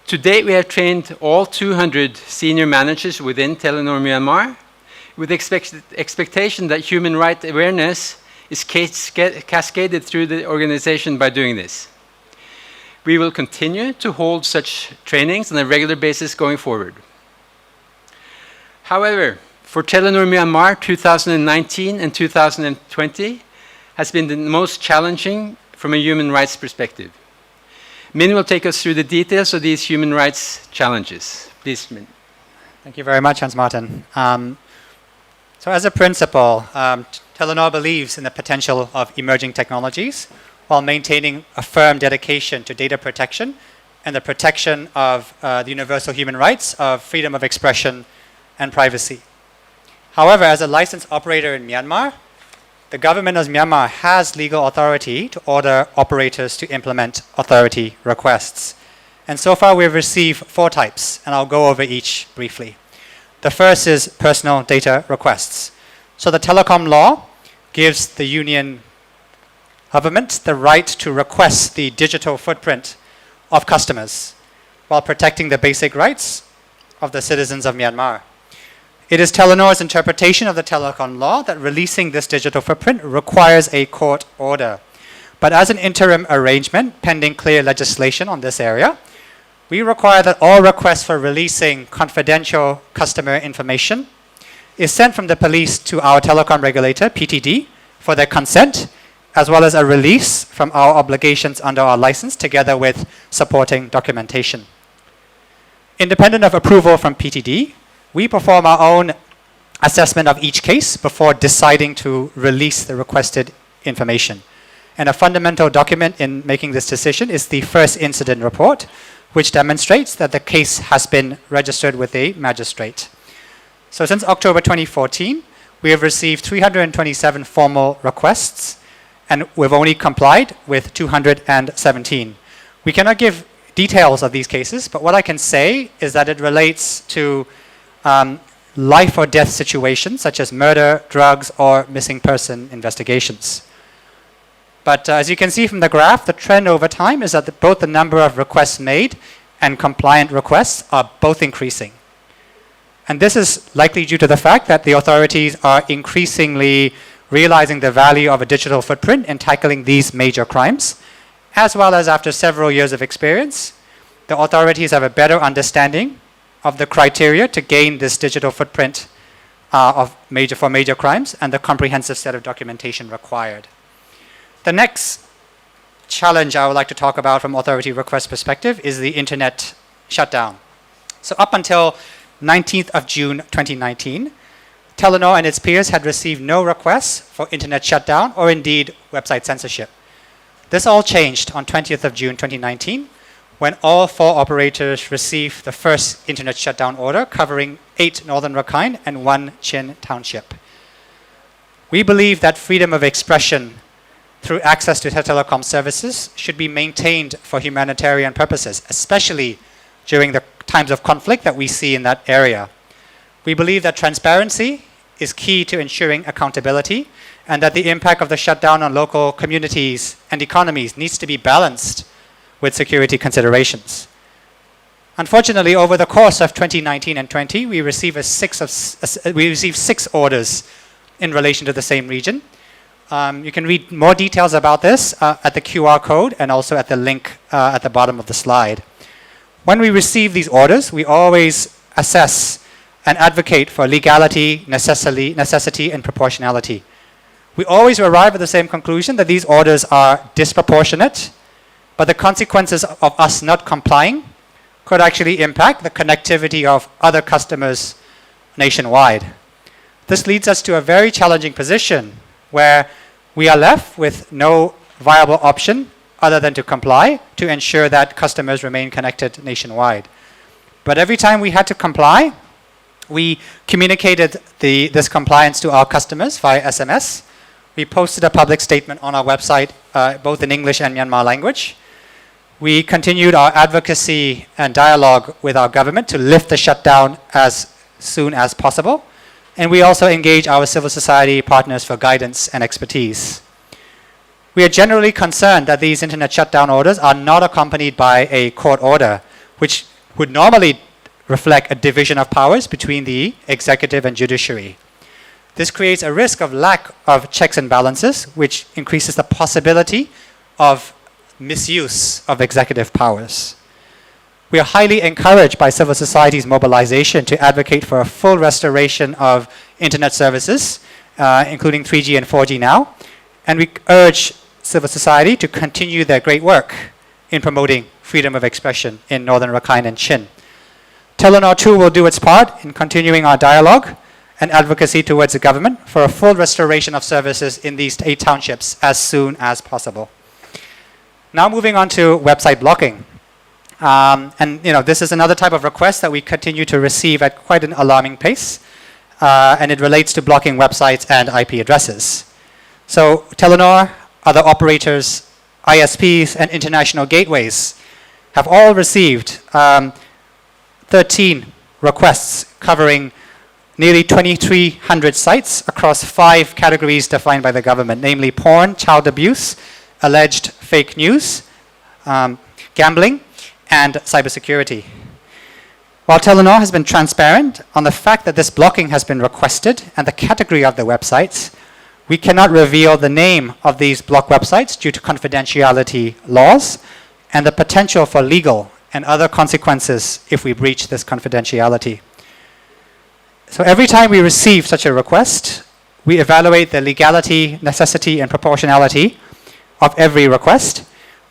To date, we have trained all 200 senior managers within Telenor Myanmar with expectation that human rights awareness is cascaded through the organization by doing this. We will continue to hold such trainings on a regular basis going forward. However, for Telenor Myanmar, 2019 and 2020 has been the most challenging from a human rights perspective. Min will take us through the details of these human rights challenges. Please, Min. Thank you very much, Hans Martin. So as a principle, Telenor believes in the potential of emerging technologies while maintaining a firm dedication to data protection and the protection of the universal human rights of freedom of expression and privacy. However, as a licensed operator in Myanmar, the government of Myanmar has legal authority to order operators to implement authority requests. And so far we've received 4 types, and I'll go over each briefly. The first is personal data requests. So the telecom law gives the union government the right to request the digital footprint of customers while protecting the basic rights of the citizens of Myanmar. It is Telenor's interpretation of the telecom law that releasing this digital footprint requires a court order. But as an interim arrangement, pending clear legislation on this area, we require that all requests for releasing confidential customer information is sent from the police to our telecom regulator, PTD, for their consent, as well as a release from our obligations under our license together with supporting documentation. Independent of approval from PTD, we perform our own assessment of each case before deciding to release the requested information. And a fundamental document in making this decision is the first incident report, which demonstrates that the case has been registered with a magistrate. So since October 2014, we have received 327 formal requests, and we've only complied with 217. We cannot give details of these cases, but what I can say is that it relates to life or death situations such as murder, drugs, or missing person investigations. But as you can see from the graph, the trend over time is that both the number of requests made and compliant requests are both increasing. And this is likely due to the fact that the authorities are increasingly realizing the value of a digital footprint in tackling these major crimes, as well as after several years of experience, the authorities have a better understanding of the criteria to gain this digital footprint for major crimes and the comprehensive set of documentation required. The next challenge I would like to talk about from authority request perspective is the internet shutdown. So up until 19th of June 2019, Telenor and its peers had received no requests for internet shutdown or indeed website censorship. This all changed on 20th of June 2019 when all 4 operators received the first internet shutdown order covering 8 Northern Rakhine and 1 Chin township. We believe that freedom of expression through access to telecom services should be maintained for humanitarian purposes, especially during the times of conflict that we see in that area. We believe that transparency is key to ensuring accountability and that the impact of the shutdown on local communities and economies needs to be balanced with security considerations. Unfortunately, over the course of 2019 and 20, we received 6 orders in relation to the same region. You can read more details about this at the QR code and also at the link at the bottom of the slide. When we receive these orders, we always assess and advocate for legality, necessity, and proportionality. We always arrive at the same conclusion that these orders are disproportionate, but the consequences of us not complying could actually impact the connectivity of other customers nationwide. This leads us to a very challenging position where we are left with no viable option other than to comply to ensure that customers remain connected nationwide. But every time we had to comply, we communicated this compliance to our customers via SMS. We posted a public statement on our website, both in English and Myanmar language. We continued our advocacy and dialogue with our government to lift the shutdown as soon as possible. And we also engage our civil society partners for guidance and expertise. We are generally concerned that these internet shutdown orders are not accompanied by a court order, which would normally reflect a division of powers between the executive and judiciary. This creates a risk of lack of checks and balances, which increases the possibility of misuse of executive powers. We are highly encouraged by civil society's mobilization to advocate for a full restoration of internet services, including 3G and 4G now, and we urge civil society to continue their great work in promoting freedom of expression in Northern Rakhine and Chin. Telenor too will do its part in continuing our dialogue and advocacy towards the government for a full restoration of services in these 8 townships as soon as possible. Now moving on to website blocking. This is another type of request that we continue to receive at quite an alarming pace, and it relates to blocking websites and IP addresses. So Telenor, other operators, ISPs, and international gateways have all received 13 requests covering nearly 2,300 sites across 5 categories defined by the government, namely porn, child abuse, alleged fake news, gambling, and cybersecurity. While Telenor has been transparent on the fact that this blocking has been requested and the category of the websites, we cannot reveal the name of these blocked websites due to confidentiality laws and the potential for legal and other consequences if we breach this confidentiality. So every time we receive such a request, we evaluate the legality, necessity, and proportionality of every request.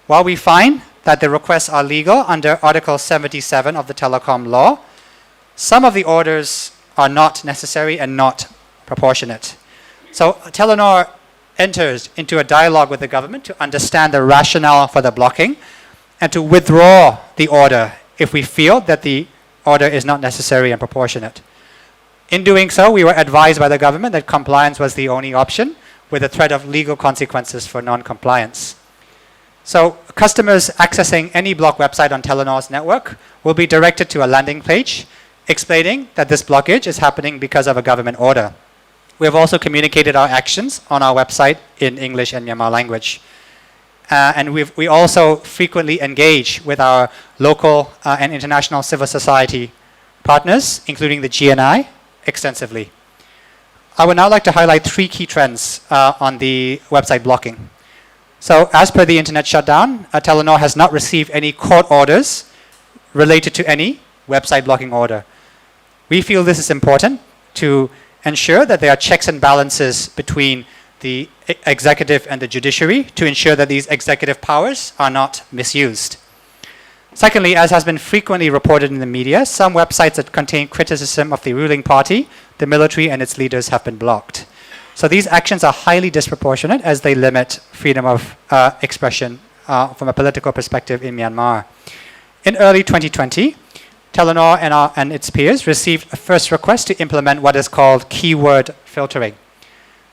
While we find that the requests are legal under Article 77 of the Telecom Law, some of the orders are not necessary and not proportionate. So Telenor enters into a dialogue with the government to understand the rationale for the blocking and to withdraw the order if we feel that the order is not necessary and proportionate. In doing so, we were advised by the government that compliance was the only option, with a threat of legal consequences for non-compliance. So customers accessing any blocked website on Telenor's network will be directed to a landing page explaining that this blockage is happening because of a government order. We have also communicated our actions on our website in English and Myanmar language. And we also frequently engage with our local and international civil society partners, including the GNI, extensively. I would now like to highlight 3 key trends on the website blocking. So as per the internet shutdown, Telenor has not received any court orders related to any website blocking order. We feel this is important to ensure that there are checks and balances between the executive and the judiciary to ensure that these executive powers are not misused. Secondly, as has been frequently reported in the media, some websites that contain criticism of the ruling party, the military, and its leaders have been blocked. So these actions are highly disproportionate as they limit freedom of expression from a political perspective in Myanmar. In early 2020, Telenor and its peers received a first request to implement what is called keyword filtering.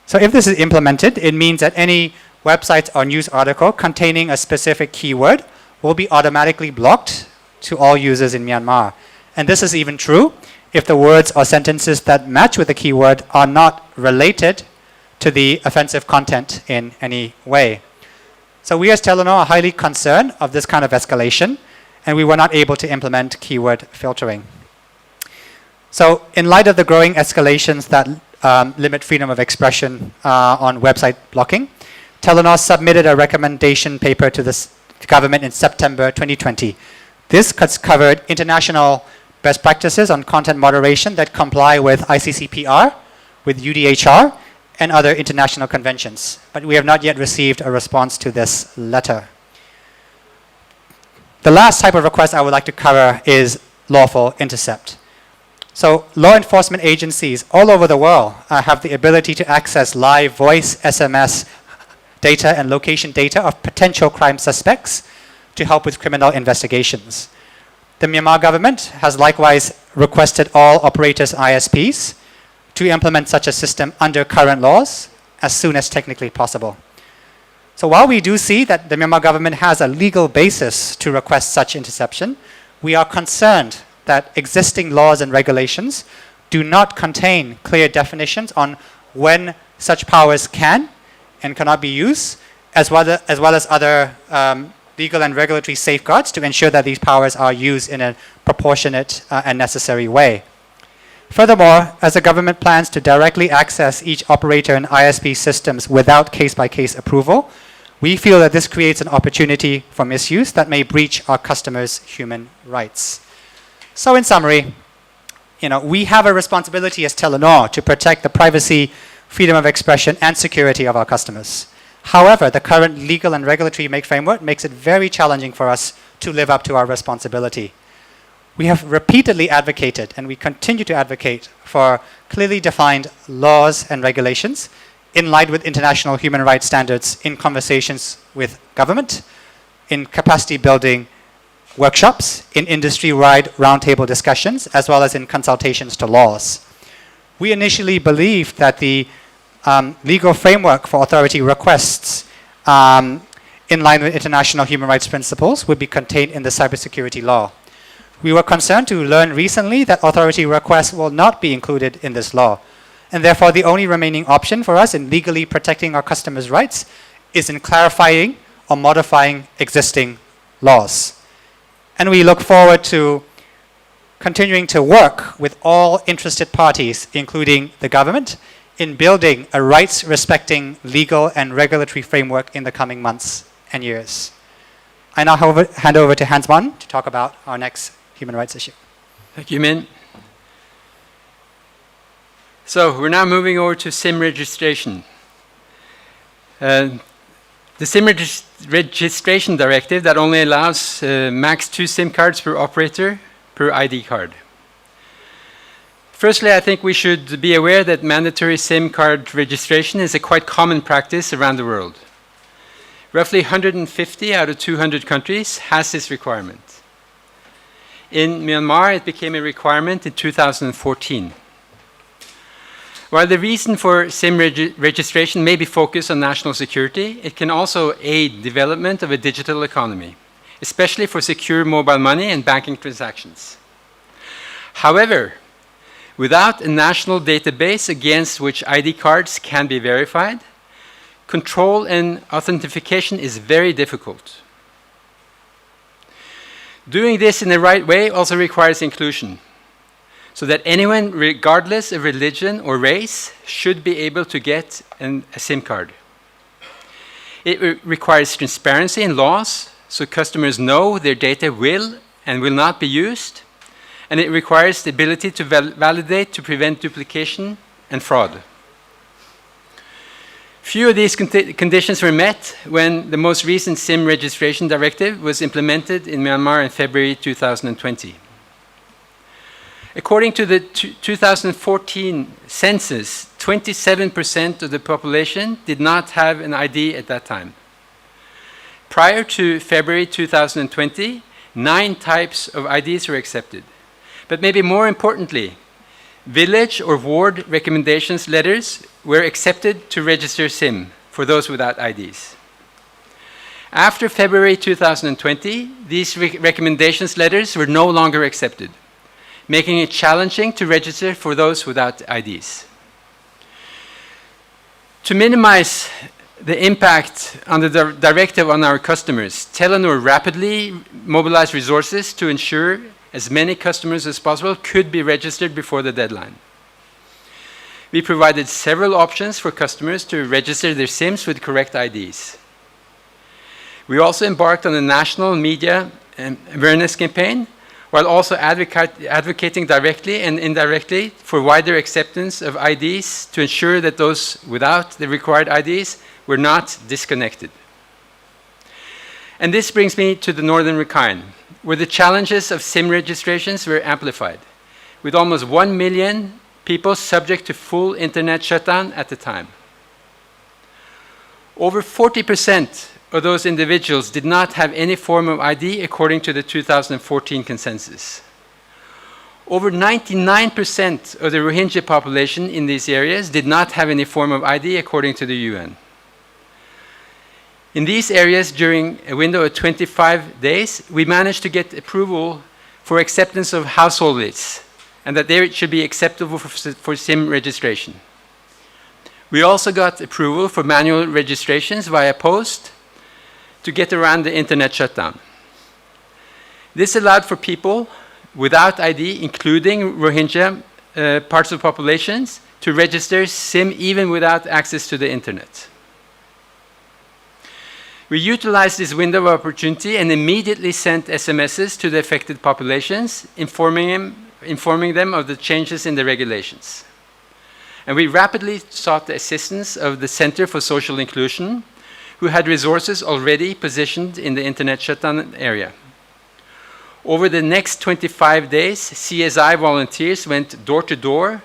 So if this is implemented, it means that any website or news article containing a specific keyword will be automatically blocked to all users in Myanmar. And this is even true if the words or sentences that match with the keyword are not related to the offensive content in any way. So we as Telenor are highly concerned of this kind of escalation, and we were not able to implement keyword filtering. So in light of the growing escalations that limit freedom of expression on website blocking, Telenor submitted a recommendation paper to the government in September 2020. This covered international best practices on content moderation that comply with ICCPR, with UDHR, and other international conventions. But we have not yet received a response to this letter. The last type of request I would like to cover is lawful intercept. So law enforcement agencies all over the world have the ability to access live voice, SMS data, and location data of potential crime suspects to help with criminal investigations. The Myanmar government has likewise requested all operators ISPs to implement such a system under current laws as soon as technically possible. So while we do see that the Myanmar government has a legal basis to request such interception, we are concerned that existing laws and regulations do not contain clear definitions on when such powers can and cannot be used, as well as other legal and regulatory safeguards to ensure that these powers are used in a proportionate and necessary way. Furthermore, as the government plans to directly access each operator and ISP systems without case-by-case approval, we feel that this creates an opportunity for misuse that may breach our customers' human rights. So in summary, we have a responsibility as Telenor to protect the privacy, freedom of expression, and security of our customers. However, the current legal and regulatory framework makes it very challenging for us to live up to our responsibility. We have repeatedly advocated, and we continue to advocate, for clearly defined laws and regulations in line with international human rights standards in conversations with government, in capacity building workshops, in industry-wide roundtable discussions, as well as in consultations to laws. We initially believed that the legal framework for authority requests in line with international human rights principles would be contained in the cybersecurity law. We were concerned to learn recently that authority requests will not be included in this law, and therefore the only remaining option for us in legally protecting our customers' rights is in clarifying or modifying existing laws. And we look forward to continuing to work with all interested parties, including the government, in building a rights-respecting legal and regulatory framework in the coming months and years. I now hand over to Hans Martin to talk about our next human rights issue. Thank you, Min. So we're now moving over to SIM registration. The SIM registration directive that only allows max 2 SIM cards per operator per ID card. Firstly, I think we should be aware that mandatory SIM card registration is a quite common practice around the world. Roughly 150 out of 200 countries has this requirement. In Myanmar, it became a requirement in 2014. While the reason for SIM registration may be focused on national security, it can also aid development of a digital economy, especially for secure mobile money and banking transactions. However, without a national database against which ID cards can be verified, control and authentication is very difficult. Doing this in the right way also requires inclusion, so that anyone, regardless of religion or race, should be able to get a SIM card. It requires transparency in laws, so customers know their data will and will not be used, and it requires the ability to validate to prevent duplication and fraud. Few of these conditions were met when the most recent SIM registration directive was implemented in Myanmar in February 2020. According to the 2014 census, 27% of the population did not have an ID at that time. Prior to February 2020, 9 types of IDs were accepted. But maybe more importantly, village or ward recommendations letters were accepted to register SIM for those without IDs. After February 2020, these recommendations letters were no longer accepted, making it challenging to register for those without IDs. To minimize the impact on the directive on our customers, Telenor rapidly mobilized resources to ensure as many customers as possible could be registered before the deadline. We provided several options for customers to register their SIMs with correct IDs. We also embarked on a national media awareness campaign, while also advocating directly and indirectly for wider acceptance of IDs to ensure that those without the required IDs were not disconnected. And this brings me to the Northern Rakhine, where the challenges of SIM registrations were amplified, with almost 1 million people subject to full internet shutdown at the time. Over 40% of those individuals did not have any form of ID according to the 2014 consensus. Over 99% of the Rohingya population in these areas did not have any form of ID according to the UN. In these areas, during a window of 25 days, we managed to get approval for acceptance of household lists, and that they should be acceptable for SIM registration. We also got approval for manual registrations via post to get around the internet shutdown. This allowed for people without ID, including Rohingya parts of populations, to register SIM even without access to the internet. We utilized this window of opportunity and immediately sent SMSs to the affected populations, informing them of the changes in the regulations. And we rapidly sought the assistance of the Center for Social Inclusion, who had resources already positioned in the internet shutdown area. Over the next 25 days, CSI volunteers went door to door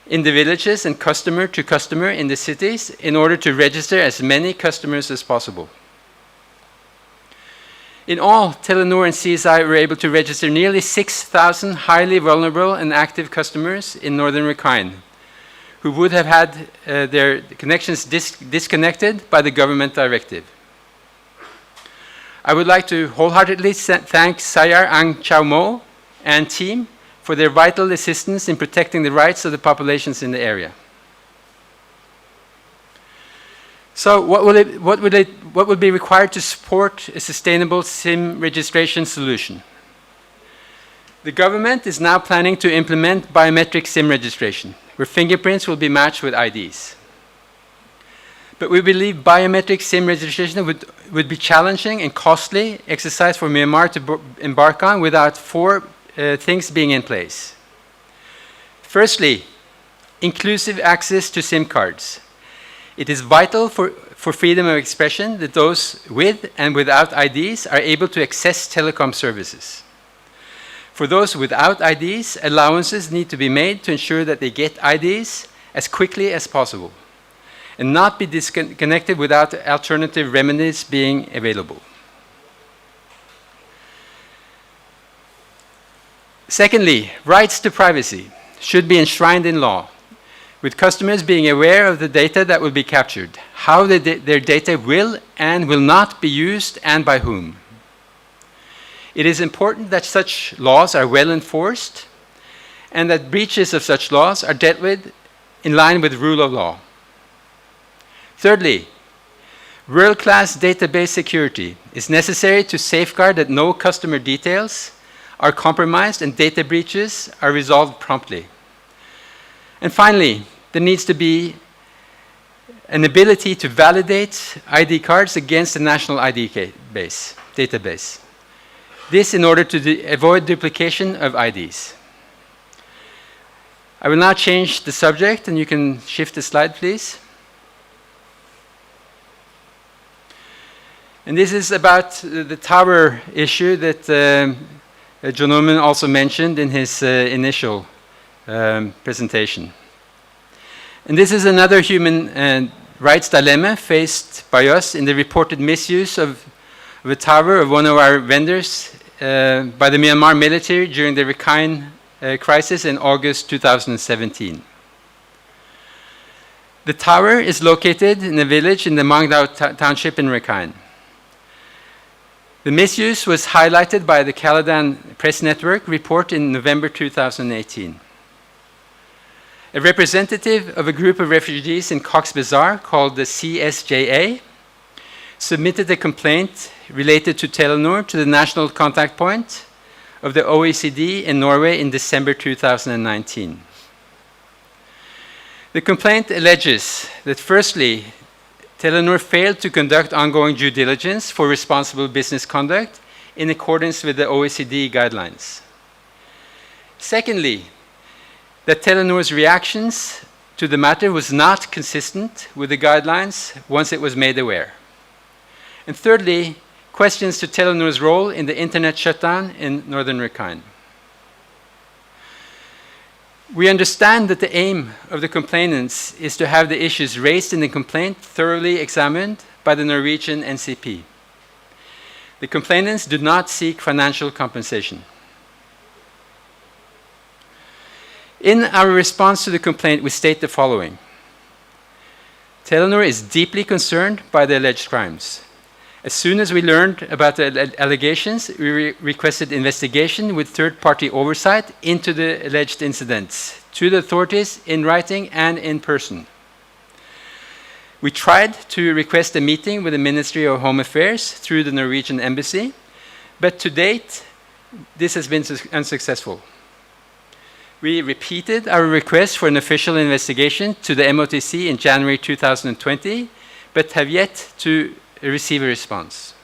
in the villages and customer to customer in the cities in order to register as many customers as possible. In all, Telenor and CSI were able to register nearly 6,000 highly vulnerable and active customers in Northern Rakhine, who would have had their connections disconnected by the government directive. I would like to wholeheartedly thank Sayar Ang Chau Mo and team for their vital assistance in protecting the rights of the populations in the area. So what would be required to support a sustainable SIM registration solution? The government is now planning to implement biometric SIM registration, where fingerprints will be matched with IDs. But we believe biometric SIM registration would be challenging and costly exercise for Myanmar to embark on without four things being in place. Firstly, inclusive access to SIM cards. It is vital for freedom of expression that those with and without IDs are able to access telecom services. For those without IDs, allowances need to be made to ensure that they get IDs as quickly as possible and not be disconnected without alternative remedies being available. Secondly, rights to privacy should be enshrined in law, with customers being aware of the data that will be captured, how their data will and will not be used, and by whom. It is important that such laws are well enforced and that breaches of such laws are dealt with in line with rule of law. Thirdly, world-class database security is necessary to safeguard that no customer details are compromised and data breaches are resolved promptly. And finally, there needs to be an ability to validate ID cards against the national ID database. This in order to avoid duplication of IDs. I will now change the subject, and you can shift the slide, please. And this is about the tower issue that John Norman also mentioned in his initial presentation. And this is another human rights dilemma faced by us in the reported misuse of a tower of one of our vendors by the Myanmar military during the Rakhine crisis in August 2017. The tower is located in a village in the Mangdao township in Rakhine. The misuse was highlighted by the Caladan Press Network report in November 2018. A representative of a group of refugees in Cox's Bazar called the CSJA submitted a complaint related to Telenor to the national contact point of the OECD in Norway in December 2019. The complaint alleges that firstly, Telenor failed to conduct ongoing due diligence for responsible business conduct in accordance with the OECD guidelines. Secondly, that Telenor's reactions to the matter was not consistent with the guidelines once it was made aware. And thirdly, questions to Telenor's role in the internet shutdown in northern Rakhine. We understand that the aim of the complainants is to have the issues raised in the complaint thoroughly examined by the Norwegian NCP. The complainants do not seek financial compensation. In our response to the complaint, we state the following. Telenor is deeply concerned by the alleged crimes. As soon as we learned about the allegations, we requested investigation with third-party oversight into the alleged incidents to the authorities in writing and in person. We tried to request a meeting with the Ministry of Home Affairs through the Norwegian Embassy, but to date, this has been unsuccessful. We repeated our request for an official investigation to the MOTC in January 2020, but have yet to receive a response.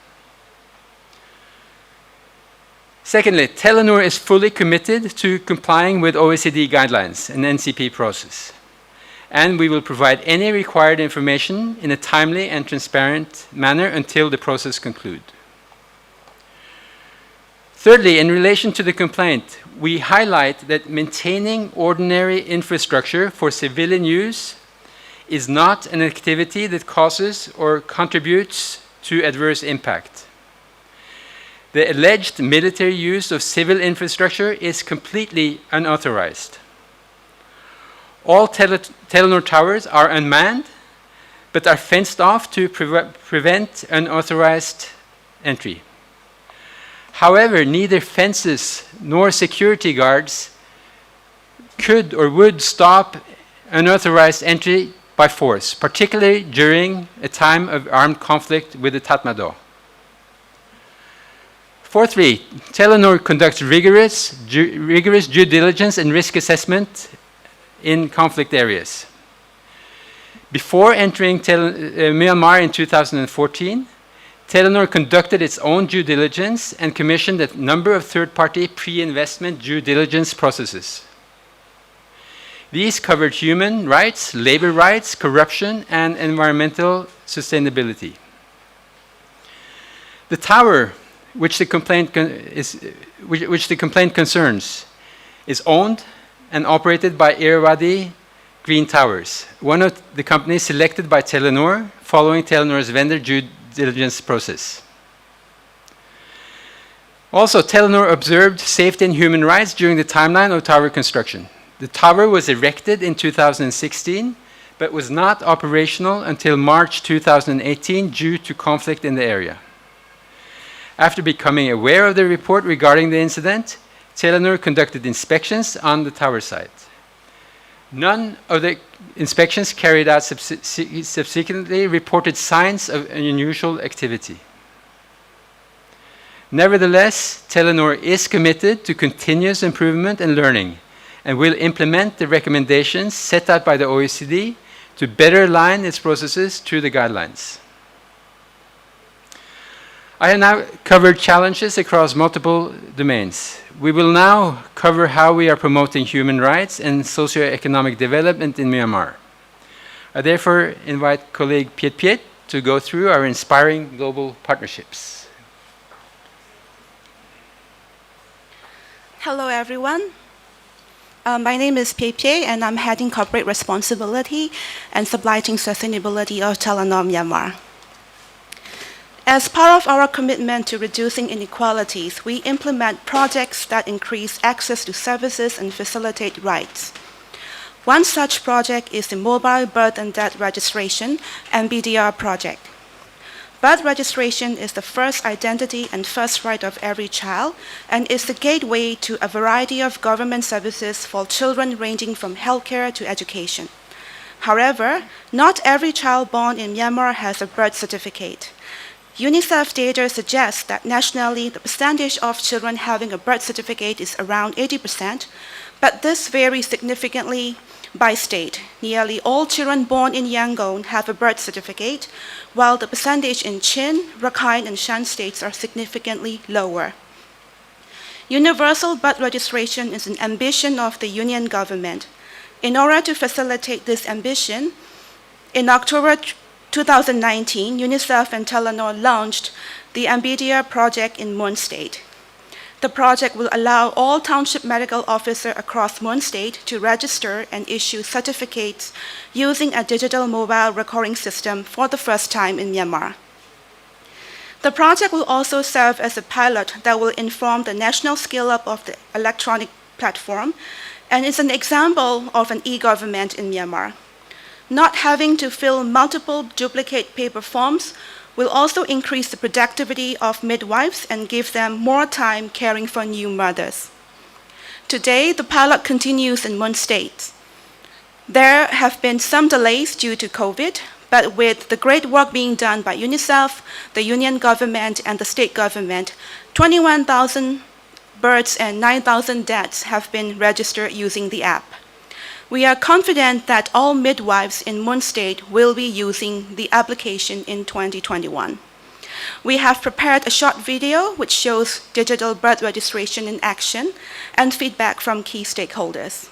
Secondly, Telenor is fully committed to complying with OECD guidelines and NCP process, and we will provide any required information in a timely and transparent manner until the process concludes. Thirdly, in relation to the complaint, we highlight that maintaining ordinary infrastructure for civilian use is not an activity that causes or contributes to adverse impact. The alleged military use of civil infrastructure is completely unauthorized. All Telenor towers are unmanned, but are fenced off to prevent unauthorized entry. However, neither fences nor security guards could or would stop unauthorized entry by force, particularly during a time of armed conflict with the Tatmadaw. Fourthly, Telenor conducts rigorous due diligence and risk assessment in conflict areas. Before entering Myanmar in 2014, Telenor conducted its own due diligence and commissioned a number of third-party pre-investment due diligence processes. These covered human rights, labor rights, corruption, and environmental sustainability. The tower which the complaint concerns is owned and operated by Irrawaddy Green Towers, one of the companies selected by Telenor following Telenor's vendor due diligence process. Also, Telenor observed safety and human rights during the timeline of tower construction. The tower was erected in 2016, but was not operational until March 2018 due to conflict in the area. After becoming aware of the report regarding the incident, Telenor conducted inspections on the tower site. None of the inspections carried out subsequently reported signs of unusual activity. Nevertheless, Telenor is committed to continuous improvement and learning, and will implement the recommendations set out by the OECD to better align its processes to the guidelines. I have now covered challenges across multiple domains. We will now cover how we are promoting human rights and socio-economic development in Myanmar. I therefore invite colleague Piet Piet to go through our inspiring global partnerships. Hello, everyone. My name is Piet Piet, and I'm heading Corporate Responsibility and Supply Chain Sustainability of Telenor Myanmar. As part of our commitment to reducing inequalities, we implement projects that increase access to services and facilitate rights. One such project is the Mobile Birth and Death Registration, MBDR project. Birth registration is the first identity and first right of every child, and is the gateway to a variety of government services for children ranging from healthcare to education. However, not every child born in Myanmar has a birth certificate. UNICEF data suggests that nationally, the percentage of children having a birth certificate is around 80%, but this varies significantly by state. Nearly all children born in Yangon have a birth certificate, while the percentage in Chin, Rakhine, and Shan states are significantly lower. Universal birth registration is an ambition of the Union government. In order to facilitate this ambition, in October 2019, UNICEF and Telenor launched the MBDR project in Mon State. The project will allow all township medical officers across Mon State to register and issue certificates using a digital mobile recording system for the first time in Myanmar. The project will also serve as a pilot that will inform the national scale-up of the electronic platform, and is an example of an e-government in Myanmar. Not having to fill multiple duplicate paper forms will also increase the productivity of midwives and give them more time caring for new mothers. Today, the pilot continues in Mon State. There have been some delays due to COVID, but with the great work being done by UNICEF, the Union government, and the state government, 21,000 births and 9,000 deaths have been registered using the app. We are confident that all midwives in Mon State will be using the application in 2021. We have prepared a short video which shows digital birth registration in action and feedback from key stakeholders.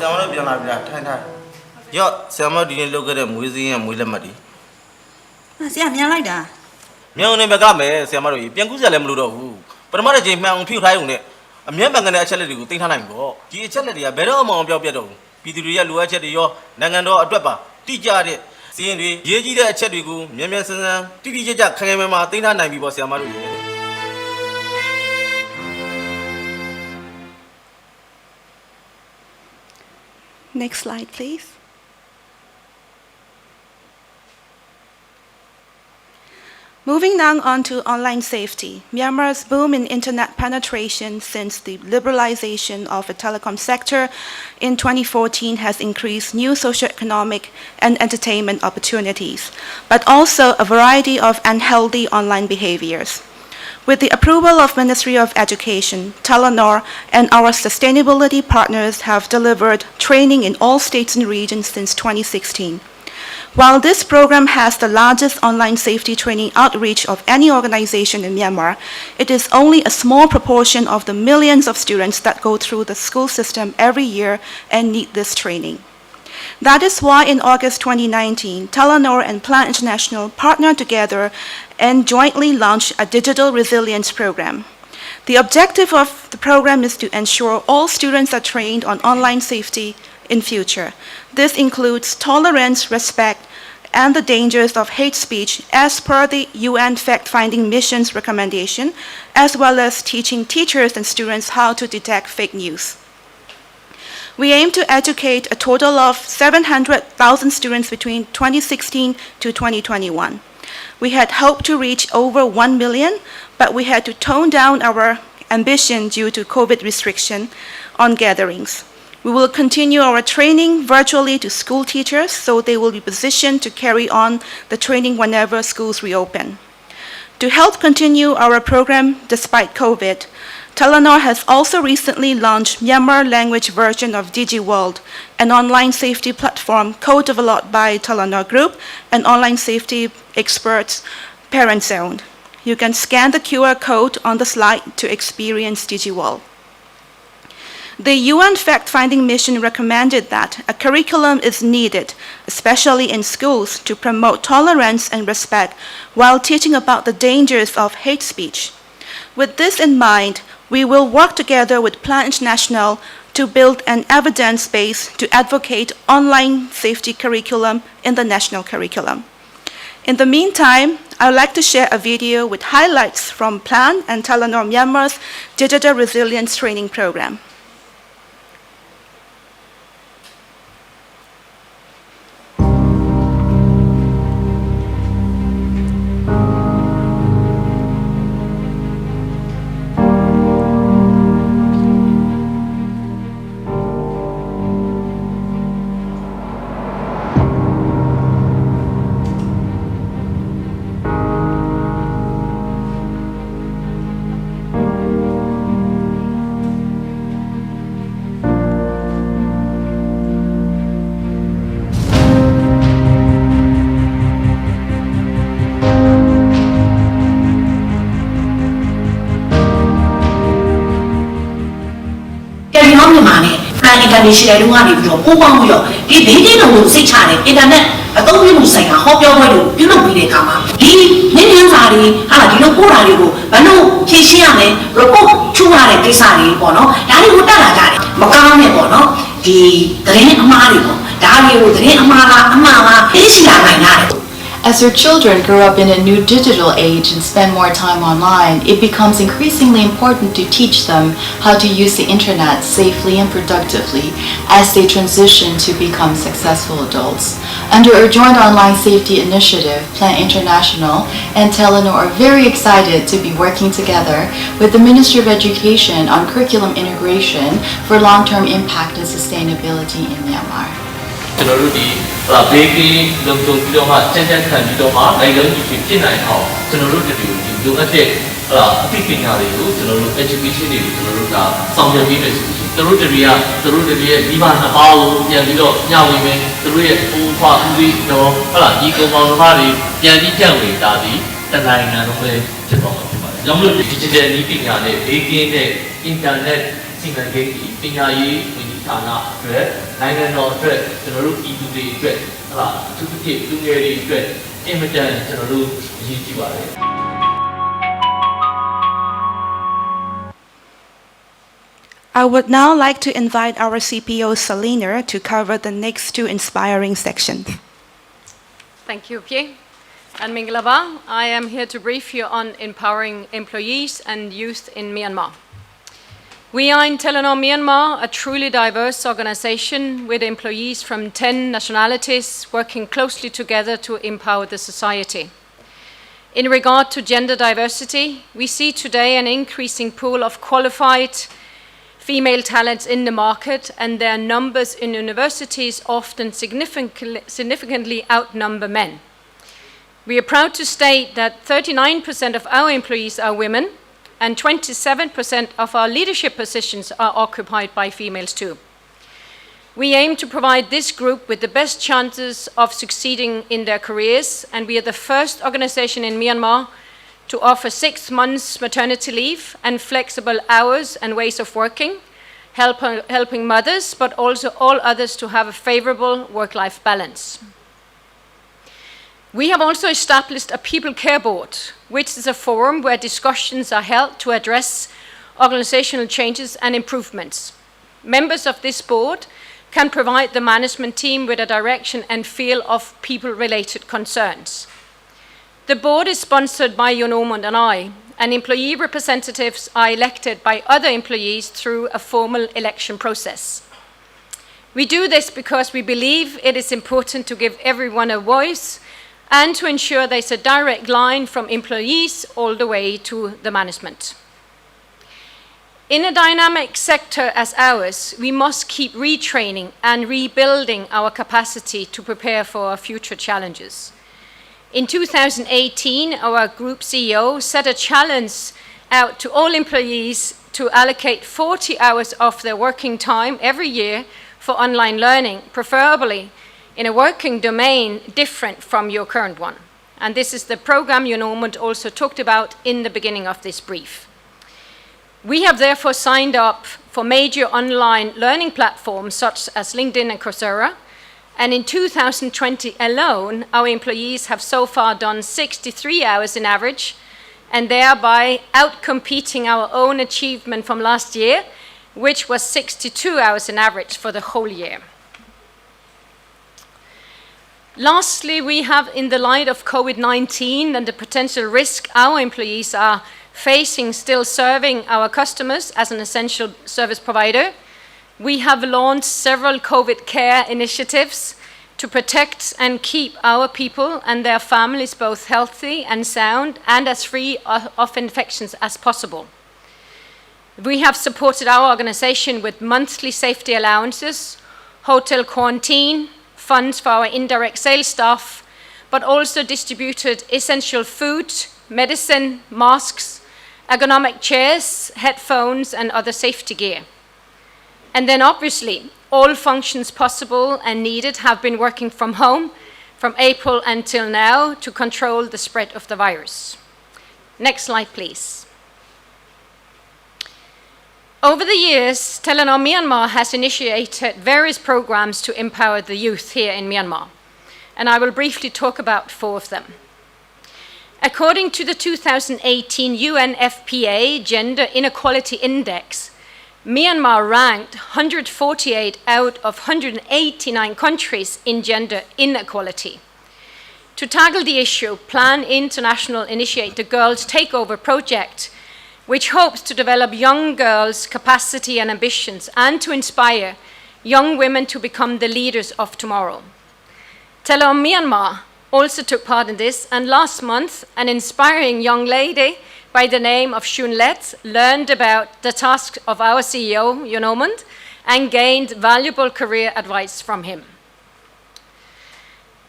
ဆရာမတို့ပြန်လာပြီလားထိုင်ထိုင်ရော့ဆရာမတို့ဒီနေ့လုပ်ခဲ့တဲ့မွေးစင်းရဲ့မွေးလက်မှတ်တွေ ဆရာမြန်လိုက်တာ မြောင်နေဘက်ကမယ်ဆရာမတို့ပြန်ကူးစရာလည်းမလိုတော့ဘူးပထမတစ်ချိန်မှန်အောင်ဖြူထားရုံနဲ့အမျက်မှန်ကန်တဲ့အချက်လက်တွေကိုတင်ထားနိုင်ပြီပေါ့ဒီအချက်လက်တွေကဘယ်တော့မှအောင်ပြောက်ပြတ်တော့ဘူးပြည်သူတွေရဲ့လိုအပ်ချက်တွေရောနိုင်ငံတော်အတွက်ပါတိကျတဲ့စီးရင်တွေရေးကြီးတဲ့အချက်တွေကိုမြန်မြန်ဆန်ဆန်တိတိကျကျခိုင်ခိုင်မာမာတင်ထားနိုင်ပြီပေါ့ဆရာမတို့ရေ Next slide, please. Moving now on to online safety. Myanmar's boom in internet penetration since the liberalization of the telecom sector in 2014 has increased new socioeconomic and entertainment opportunities, but also a variety of unhealthy online behaviors. With the approval of Ministry of Education, Telenor and our sustainability partners have delivered training in all states and regions since 2016. While this program has the largest online safety training outreach of any organization in Myanmar, it is only a small proportion of the millions of students that go through the school system every year and need this training. That is why in August 2019, Telenor and Plan International partnered together and jointly launched a digital resilience program. The objective of the program is to ensure all students are trained on online safety in future. This includes tolerance, respect, and the dangers of hate speech as per the UN fact-finding mission's recommendation, as well as teaching teachers and students how to detect fake news. We aim to educate a total of 700,000 students between 2016 to 2021. We had hoped to reach over 1 million, but we had to tone down our ambition due to COVID restriction on gatherings. We will continue our training virtually to school teachers so they will be positioned to carry on the training whenever schools reopen. To help continue our program despite COVID, Telenor has also recently launched Myanmar language version of DigiWorld, an online safety platform co-developed by Telenor Group and online safety experts Parent Zone. You can scan the QR code on the slide to experience DigiWorld. The UN fact-finding mission recommended that a curriculum is needed, especially in schools, to promote tolerance and respect while teaching about the dangers of hate speech. With this in mind, we will work together with Plan International to build an evidence base to advocate online safety curriculum in the national curriculum. In the meantime, I would like to share a video with highlights from Plan and Telenor Myanmar's Digital Resilience Training Program. International တုန်းကနေပြီးတော့ပို့ပေါင်းပြီးတော့ဒီဘေးကင်းတော်ကိုစိတ်ချတယ် internet အသုံးပြုမှုဆိုင်ရာဟောပြောပွဲတွေကိုပြုလုပ်ပြီးတဲ့အခါမှာဒီနည်းနည်းစာတွေဟာဒီလိုပို့တာတွေကိုဘယ်လိုဖြည့်ရှင်းရမလဲ report ချူရတဲ့ကိစ္စတွေပေါ့နော်ဒါတွေကိုတက်လာကြတယ်မကောင်းနဲ့ပေါ့နော်ဒီသတင်းအမှားတွေပေါ့ဒါတွေကိုသတင်းအမှားလားအမှားလားသိရှိလာနိုင်တာ As your children grow up in a new digital age and spend more time online, it becomes increasingly important to teach them how to use the internet safely and productively as they transition to become successful adults. Under our joint online safety initiative, Plan International and Telenor are very excited to be working together with the Ministry of Education on curriculum integration for long-term impact and sustainability in Myanmar. ကျွန်တော်တို့ဒီဘေးကင်းလုံခြုံပြီးတော့မှစံခံပြီးတော့မှနိုင်ငံရေးဖြစ်နိုင်အောင်ကျွန်တော်တို့ဒီလိုအပ်တဲ့အသိပညာတွေကိုကျွန်တော်တို့ education တွေကိုကျွန်တော်တို့ကဆောင်ရွက်ပြီးတယ်ဆိုရင်သူတို့တွေရဲ့ဒီမှာနှစ်ပါးကိုပြန်ပြီးတော့ညှဝေမယ်သူတို့ရဲ့ဦးဖွားဦးလေးတော့ဒီကောင်မောင်နှမတွေပြန်ပြီးကြံ့ဝေတာဒီတနိုင်ငံလုံးပဲဖြစ်သွားမှာဖြစ်ပါတယ်။ကြောင့်မလို့ digital နည်းပညာနဲ့ဘေးကင်းတဲ့ internet စီမံကိန်းပညာရေး ဌာနအတွက်နိုင်ငံတော်အတွက်ကျွန်တော်တို့ပြည်သူတွေအတွက်ဟုတ်လားအထူးသဖြင့်လူငယ်တွေအတွက်အင်မတန်ကျွန်တော်တို့အရေးကြီးပါတယ် I would now like to invite our CPO Selina to cover the next two inspiring sections. Thank you, Pierre. And Mingalaba, I am here to brief you on empowering employees and youth in Myanmar. We are in Telenor Myanmar, a truly diverse organization with employees from 10 nationalities working closely together to empower the society. In regard to gender diversity, we see today an increasing pool of qualified female talents in the market, and their numbers in universities often significantly outnumber men. We are proud to state that 39% of our employees are women, and 27% of our leadership positions are occupied by females too. We aim to provide this group with the best chances of succeeding in their careers, and we are the first organization in Myanmar to offer 6 months maternity leave and flexible hours and ways of working, helping mothers, but also all others to have a favorable work-life balance. We have also established a People Care Board, which is a forum where discussions are held to address organizational changes and improvements. Members of this board can provide the management team with a direction and feel of people-related concerns. The board is sponsored by Jon Omund and I, and employee representatives are elected by other employees through a formal election process. We do this because we believe it is important to give everyone a voice and to ensure there's a direct line from employees all the way to the management. In a dynamic sector as ours, we must keep retraining and rebuilding our capacity to prepare for our future challenges. In 2018, our group CEO set a challenge out to all employees to allocate 40 hours of their working time every year for online learning, preferably in a working domain different from your current one. And this is the program Jon Omund also talked about in the beginning of this brief. We have therefore signed up for major online learning platforms such as LinkedIn and Coursera. And in 2020 alone, our employees have so far done 63 hours in average, and thereby outcompeting our own achievement from last year, which was 62 hours in average for the whole year. Lastly, we have, in the light of COVID-19 and the potential risk our employees are facing still serving our customers as an essential service provider, we have launched several COVID care initiatives to protect and keep our people and their families both healthy and sound and as free of infections as possible. We have supported our organization with monthly safety allowances, hotel quarantine, funds for our indirect sales staff, but also distributed essential food, medicine, masks, ergonomic chairs, headphones, and other safety gear. And then obviously, all functions possible and needed have been working from home from April until now to control the spread of the virus. Next slide, please. Over the years, Telenor Myanmar has initiated various programs to empower the youth here in Myanmar, and I will briefly talk about 4 of them. According to the 2018 UNFPA Gender Inequality Index, Myanmar ranked 148 out of 189 countries in gender inequality. To tackle the issue, Plan International initiated the Girls Takeover Project, which hopes to develop young girls' capacity and ambitions and to inspire young women to become the leaders of tomorrow. Telenor Myanmar also took part in this, and last month, an inspiring young lady by the name of Shun Let learned about the tasks of our CEO, Jon Omund, and gained valuable career advice from him.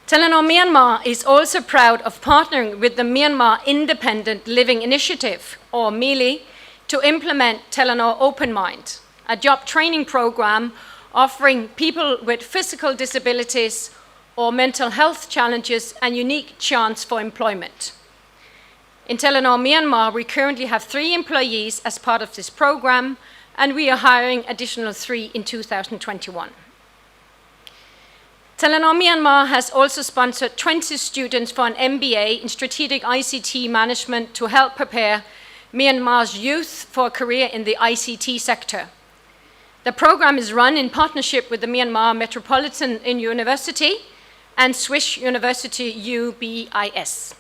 Telenor Myanmar is also proud of partnering with the Myanmar Independent Living Initiative, or MELI, to implement Telenor Open Mind, a job training program offering people with physical disabilities or mental health challenges a unique chance for employment. In Telenor Myanmar, we currently have 3 employees as part of this program, and we are hiring additional 3 in 2021. Telenor Myanmar has also sponsored 20 students for an MBA in strategic ICT management to help prepare Myanmar's youth for a career in the ICT sector. The program is run in partnership with the Myanmar Metropolitan University and Swiss University UBIS.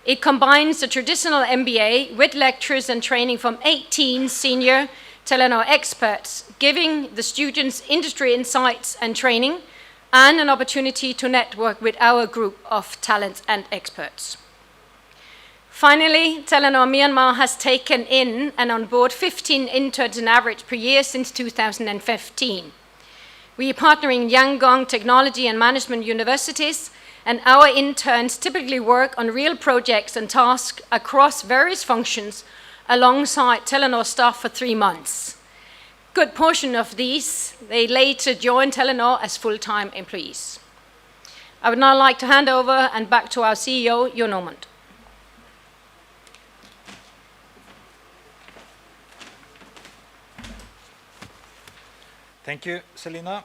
It combines the traditional MBA with lectures and training from 18 senior Telenor experts, giving the students industry insights and training and an opportunity to network with our group of talents and experts. Finally, Telenor Myanmar has taken in and on board 15 interns on average per year since 2015. We are partnering Yangon Technology and Management Universities, and our interns typically work on real projects and tasks across various functions alongside Telenor staff for 3 months. Good portion of these, they later join Telenor as full-time employees. I would now like to hand over and back to our CEO, Jon Omund. Thank you, Selina.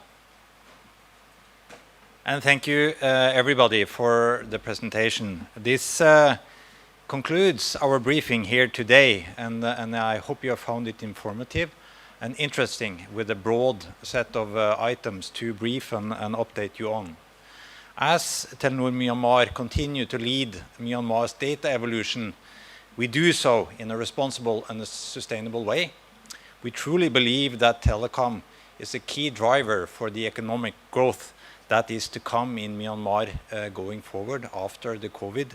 And thank you, everybody, for the presentation. This concludes our briefing here today, and I hope you have found it informative and interesting with a broad set of items to brief and update you on. As Telenor Myanmar continue to lead Myanmar's data evolution, we do so in a responsible and a sustainable way. We truly believe that telecom is a key driver for the economic growth that is to come in Myanmar going forward after the COVID.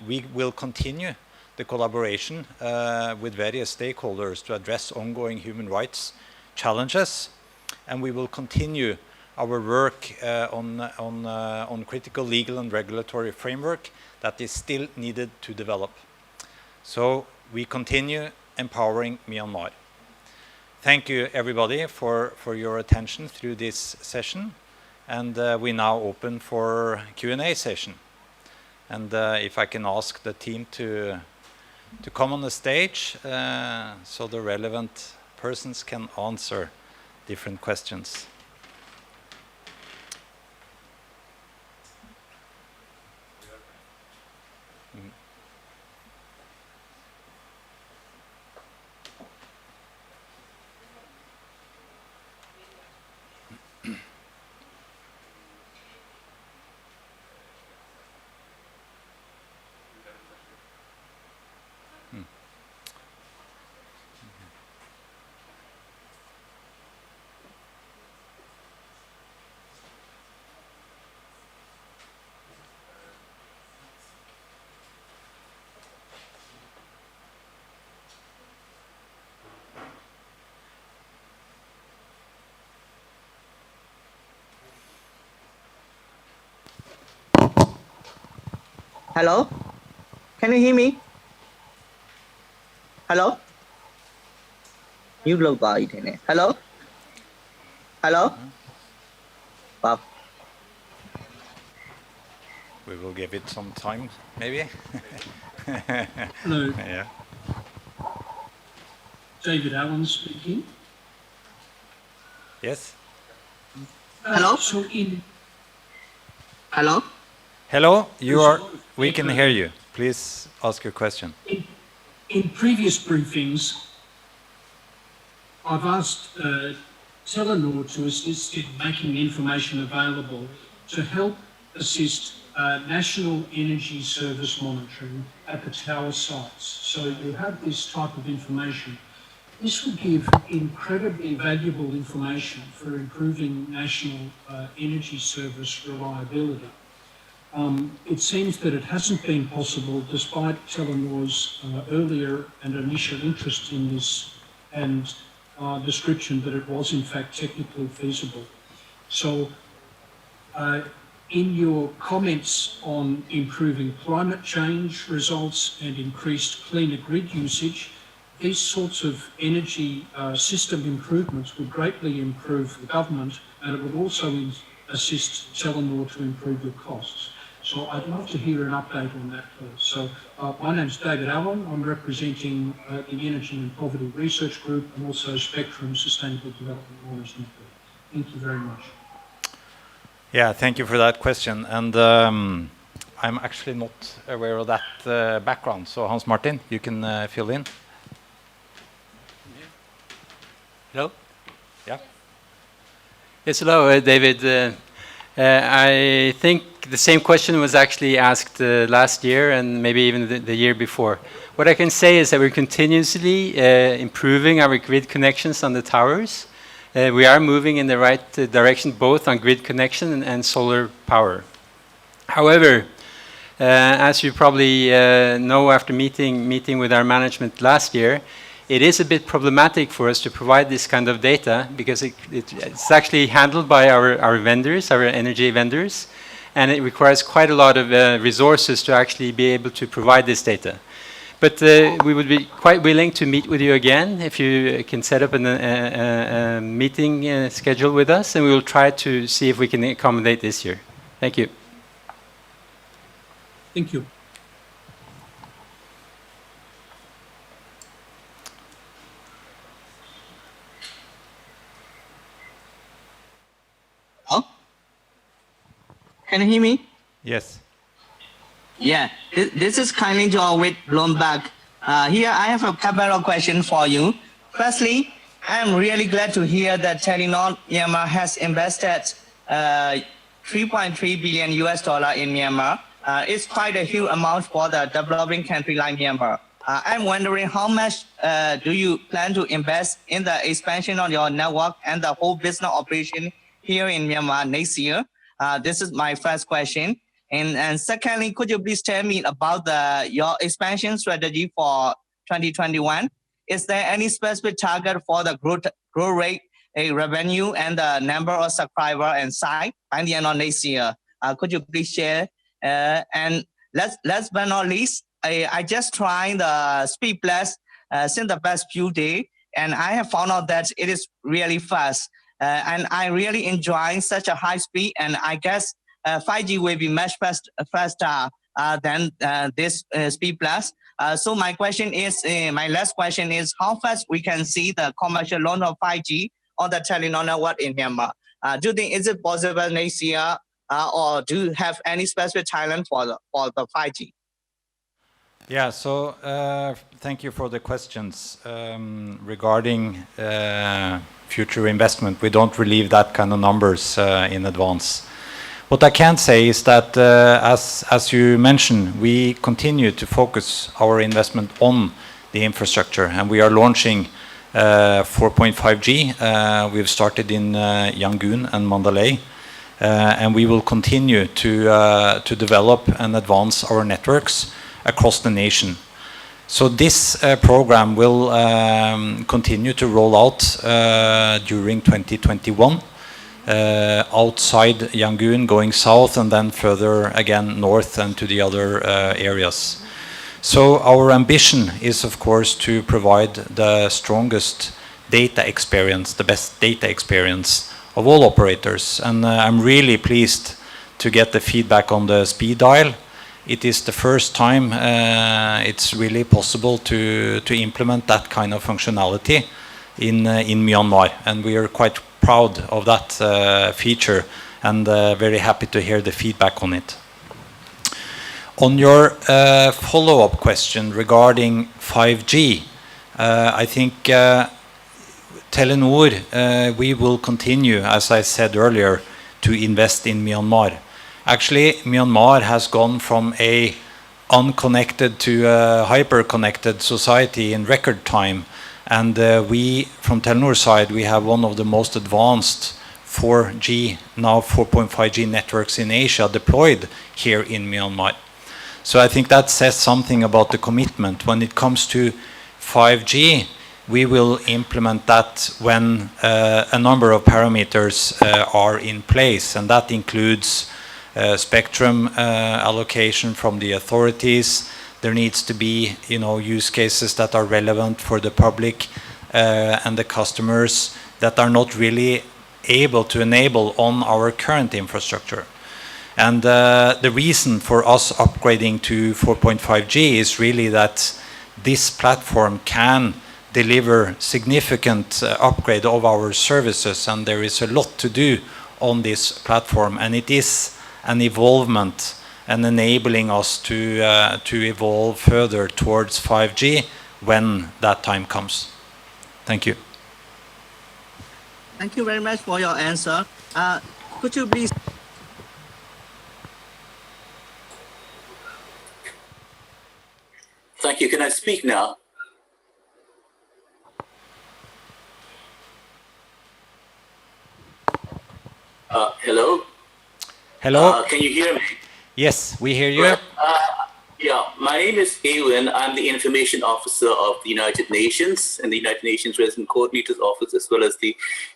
We will continue the collaboration with various stakeholders to address ongoing human rights challenges, and we will continue our work on critical legal and regulatory framework that is still needed to develop. So we continue empowering Myanmar. Thank you, everybody, for your attention through this session, and we now open for Q&A session. And if I can ask the team to come on the stage so the relevant persons can answer different questions. Hello? Can you hear me? Hello? You look like it. Hello? Hello? Wow. We will give it some time, maybe. Hello. Yeah. David Allen speaking. Yes. Hello? So in Hello? Hello, you are. We can hear you. Please ask your question. in previous briefings, I've asked Telenor to assist in making information available to help assist national energy service monitoring at the tower sites. So you have this type of information. This would give incredibly valuable information for improving national energy service reliability. It seems that it hasn't been possible despite Telenor's earlier and initial interest in this and description that it was in fact technically feasible. So in your comments on improving climate change results and increased cleaner grid usage, these sorts of energy system improvements would greatly improve the government, and it would also assist Telenor to improve the costs. So I'd love to hear an update on that, please. So my name's David Allen. I'm representing the Energy and Poverty Research Group and also Spectrum Sustainable Development Lawyers Network. Thank you very much. Yeah, thank you for that question. And I'm actually not aware of that background. So Hans Martin, you can fill in. Hello? Yeah. Yes, hello, David. I think the same question was actually asked last year and maybe even the year before. What I can say is that we're continuously improving our grid connections on the towers. We are moving in the right direction both on grid connection and solar power. However, as you probably know after meeting with our management last year, it is a bit problematic for us to provide this kind of data because it's actually handled by our vendors, our energy vendors, and it requires quite a lot of resources to actually be able to provide this data. But we would be quite willing to meet with you again if you can set up a meeting schedule with us, and we will try to see if we can accommodate this year. Thank you. Thank you. Can you hear me? Yes. Yeah, this is kindly John with Bloomberg. Here I have a couple of questions for you. Firstly, I'm really glad to hear that Telenor Myanmar has invested 3.3 billion US dollar in Myanmar. It's quite a huge amount for the developing country like Myanmar. I'm wondering how much do you plan to invest in the expansion of your network and the whole business operation here in Myanmar next year? This is my first question. And secondly, could you please tell me about your expansion strategy for 2021? Is there any specific target for the growth rate, revenue, and the number of subscribers and sites by the end of next year? Could you please share? And last but not least, I just tried the Speed Plus since the past few days, and I have found out that it is really fast. And I really enjoy such a high speed, and I guess 5G will be much faster than this Speed Plus. So my question is, my last question is, how fast we can see the commercial launch of 5G on the Telenor network in Myanmar? Do you think is it possible next year, or do you have any specific timeline for the 5G? Yeah, so thank you for the questions. Regarding future investment, we don't relieve that kind of numbers in advance. What I can say is that, as you mentioned, we continue to focus our investment on the infrastructure, and we are launching 4.5G. We've started in Yangon and Mandalay, and we will continue to develop and advance our networks across the nation. So this program will continue to roll out during 2021, outside Yangon, going south, and then further again north and to the other areas. So our ambition is, of course, to provide the strongest data experience, the best data experience of all operators. And I'm really pleased to get the feedback on the speed dial. It is the first time it's really possible to implement that kind of functionality in Myanmar, and we are quite proud of that feature, and very happy to hear the feedback on it. On your follow-up question regarding 5G, I think Telenor, we will continue, as I said earlier, to invest in Myanmar. Actually, Myanmar has gone from a unconnected to a hyper-connected society in record time. And we, from Telenor's side, we have one of the most advanced 4G, now 4.5G networks in Asia deployed here in Myanmar. So I think that says something about the commitment. When it comes to 5G, we will implement that when a number of parameters are in place, and that includes spectrum allocation from the authorities. There needs to be, use cases that are relevant for the public and the customers that are not really able to enable on our current infrastructure. And the reason for us upgrading to 4.5G is really that this platform can deliver significant upgrade of our services, and there is a lot to do on this platform, and it is an evolvement and enabling us to evolve further towards 5G when that time comes. Thank you. Thank you very much for your answer. Could you please? Thank you. Can I speak now? Hello? Hello? Can you hear me? Yes, we hear you. Yeah, my name is Ewan. I'm the Information Officer of the United Nations and the United Nations Resident Coordinator's Office, as well as the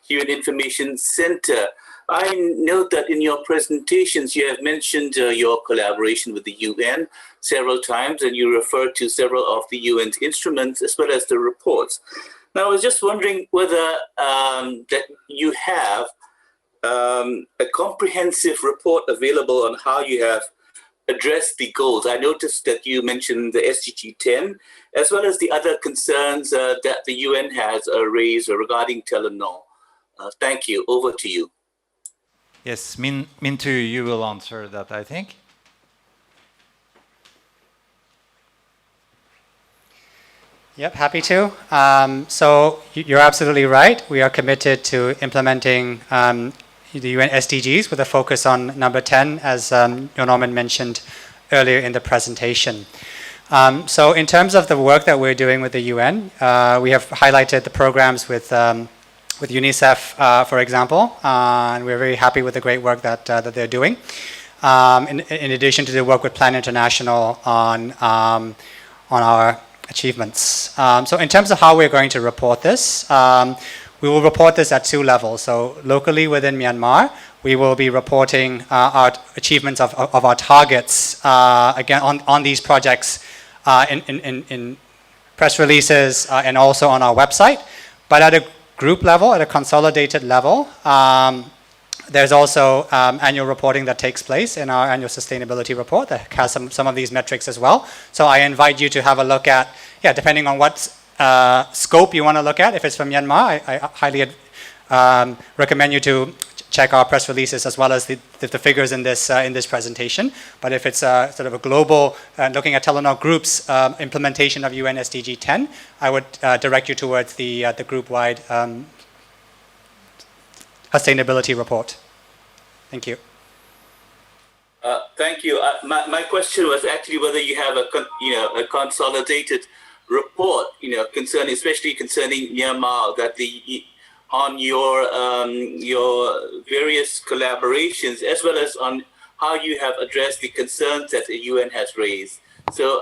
UN Information Center. I note that in your presentations, you have mentioned your collaboration with the UN several times, and you referred to several of the UN's instruments, as well as the reports. Now, I was just wondering whether that you have a comprehensive report available on how you have addressed the goals. I noticed that you mentioned the SDG 10, as well as the other concerns that the UN has raised regarding Telenor. Thank you. Over to you. Yes, Mintu, you will answer that, I think. Yep, happy to. So you're absolutely right. We are committed to implementing the UN SDGs with a focus on number 10, as Norman mentioned earlier in the presentation. So in terms of the work that we're doing with the UN, we have highlighted the programs with UNICEF, for example, and we're very happy with the great work that they're doing. In addition to the work with Plan International on our achievements. So in terms of how we're going to report this, we will report this at two levels. So locally within Myanmar, we will be reporting our achievements of our targets, again, on these projects in press releases and also on our website. But at a group level, at a consolidated level, there's also annual reporting that takes place in our annual sustainability report that has some of these metrics as well. So I invite you to have a look at, depending on what scope you want to look at. If it's from Myanmar, I highly recommend you to check our press releases as well as the figures in this presentation. But if it's sort of a global, looking at Telenor Group's implementation of UN SDG 10, I would direct you towards the group-wide sustainability report. Thank you. Thank you. My question was actually whether you have a consolidated report, especially concerning Myanmar, that on your various collaborations, as well as on how you have addressed the concerns that the UN has raised. So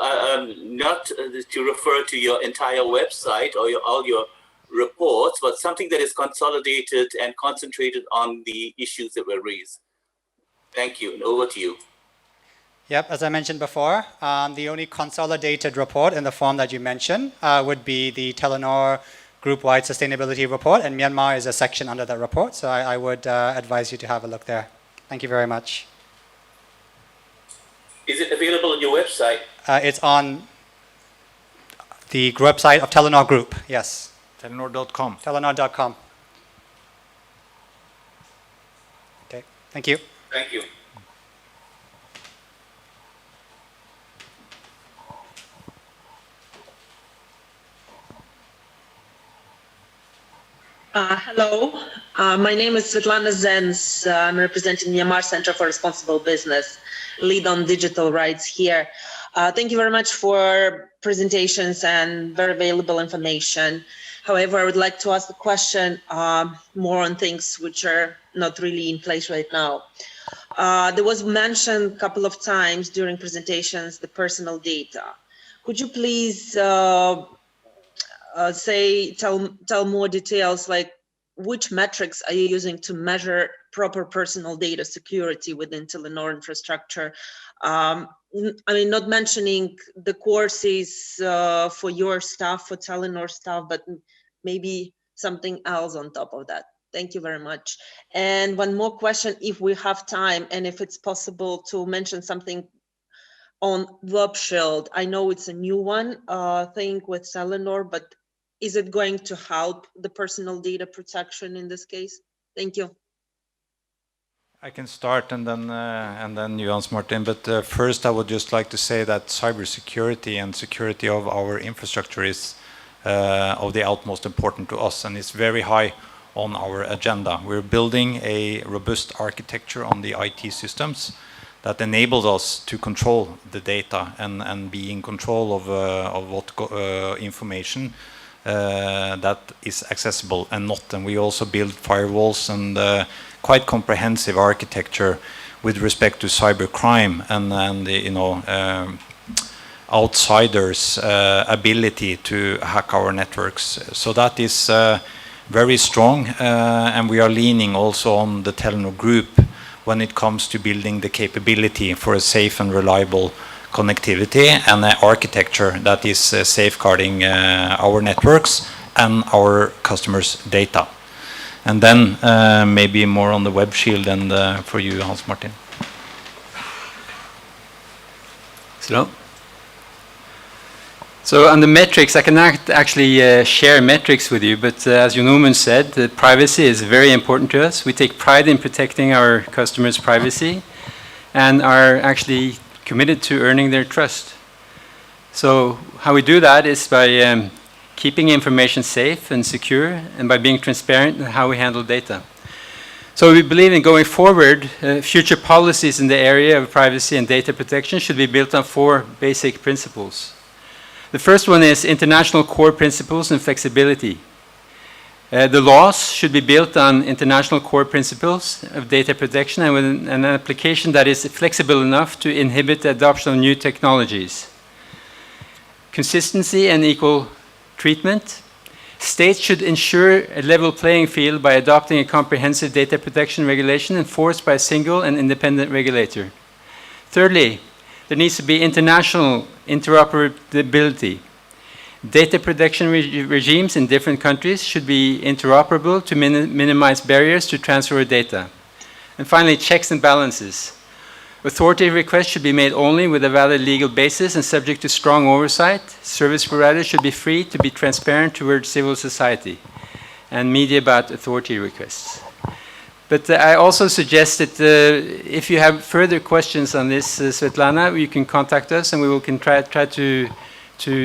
not to refer to your entire website or all your reports, but something that is consolidated and concentrated on the issues that were raised. Thank you, and over to you. Yep, as I mentioned before, the only consolidated report in the form that you mentioned would be the Telenor Group-wide Sustainability Report, and Myanmar is a section under that report, so I would advise you to have a look there. Thank you very much. Is it available on your website? It's on the website of Telenor Group, yes. Telenor.com. Telenor.com. Okay, thank you. Thank you. Hello, my name is Svetlana Zenz. I'm representing Myanmar Center for Responsible Business, lead on digital rights here. Thank you very much for presentations and very valuable information. However, I would like to ask the question more on things which are not really in place right now. There was mentioned a couple of times during presentations the personal data. Could you please tell more details, like which metrics are you using to measure proper personal data security within Telenor infrastructure? I mean, not mentioning the courses for your staff, for Telenor staff, but maybe something else on top of that. Thank you very much. And one more question, if we have time, and if it's possible to mention something on WebShield. I know it's a new one, thing with Telenor, but is it going to help the personal data protection in this case? Thank you. I can start and then you, Hans Martin. But first, I would just like to say that cybersecurity and security of our infrastructure is of the utmost important to us, and it's very high on our agenda. We're building a robust architecture on the IT systems that enables us to control the data and be in control of what information that is accessible and not. And we also build firewalls and quite comprehensive architecture with respect to cybercrime and you know, outsiders' ability to hack our networks. So that is very strong, and we are leaning also on the Telenor Group when it comes to building the capability for a safe and reliable connectivity and an architecture that is safeguarding our networks and our customers' data. And then maybe more on the WebShield and for you, Hans Martin. So on the metrics, I cannot actually share metrics with you, but as Jon said, privacy is very important to us. We take pride in protecting our customers' privacy and are actually committed to earning their trust. So how we do that is by keeping information safe and secure, and by being transparent in how we handle data. So we believe in going forward, future policies in the area of privacy and data protection should be built on 4 basic principles. The first one is international core principles and flexibility. The laws should be built on international core principles of data protection and with an application that is flexible enough to inhibit the adoption of new technologies. Consistency and equal treatment. States should ensure a level playing field by adopting a comprehensive data protection regulation enforced by a single and independent regulator. Thirdly, there needs to be international interoperability. Data protection regimes in different countries should be interoperable to minimize barriers to transfer of data. And finally, checks and balances. Authority requests should be made only with a valid legal basis and subject to strong oversight. Service providers should be free to be transparent towards civil society and media about authority requests. But I also suggest that if you have further questions on this, Svetlana, you can contact us and we can try to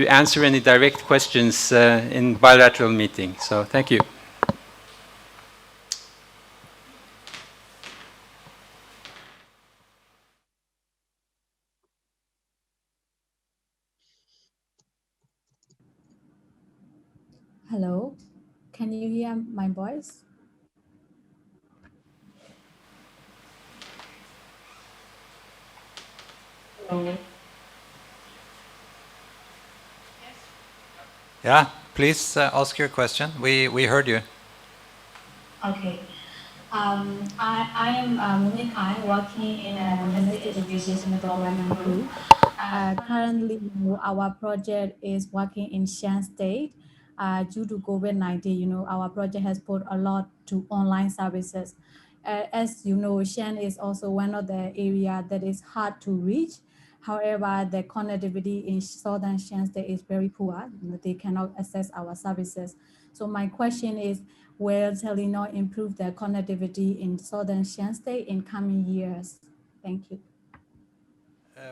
answer any direct questions in bilateral meetings. So thank you. Hello, can you hear my voice? Hello. Yeah, please ask your question. We heard you. Okay. I am Monique Kai, working in a domestic education development group. Currently, our project is working in Shan State. Due to COVID-19, our project has put a lot to online services. As you know, Shan is also one of the areas that is hard to reach. However, the connectivity in southern Shan State is very poor. They cannot access our services. So my question is, will Telenor improve the connectivity in southern Shan State in coming years? Thank you.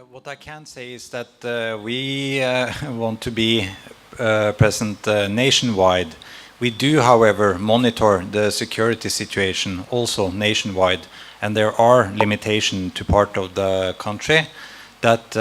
What I can say is that we want to be present nationwide. We do, however, monitor the security situation also nationwide, and there are limitations to part of the country that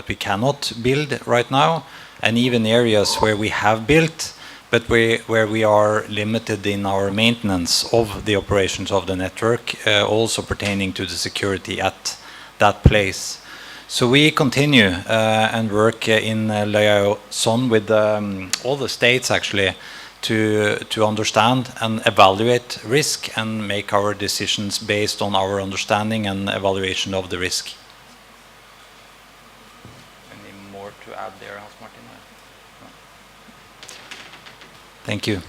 we cannot build right now, and even areas where we have built, but where we are limited in our maintenance of the operations of the network, also pertaining to the security at that place. So we continue and work in liaison with all the states actually to understand and evaluate risk and make our decisions based on our understanding and evaluation of the risk. Any more to add there, Hans Martin? No. Thank you.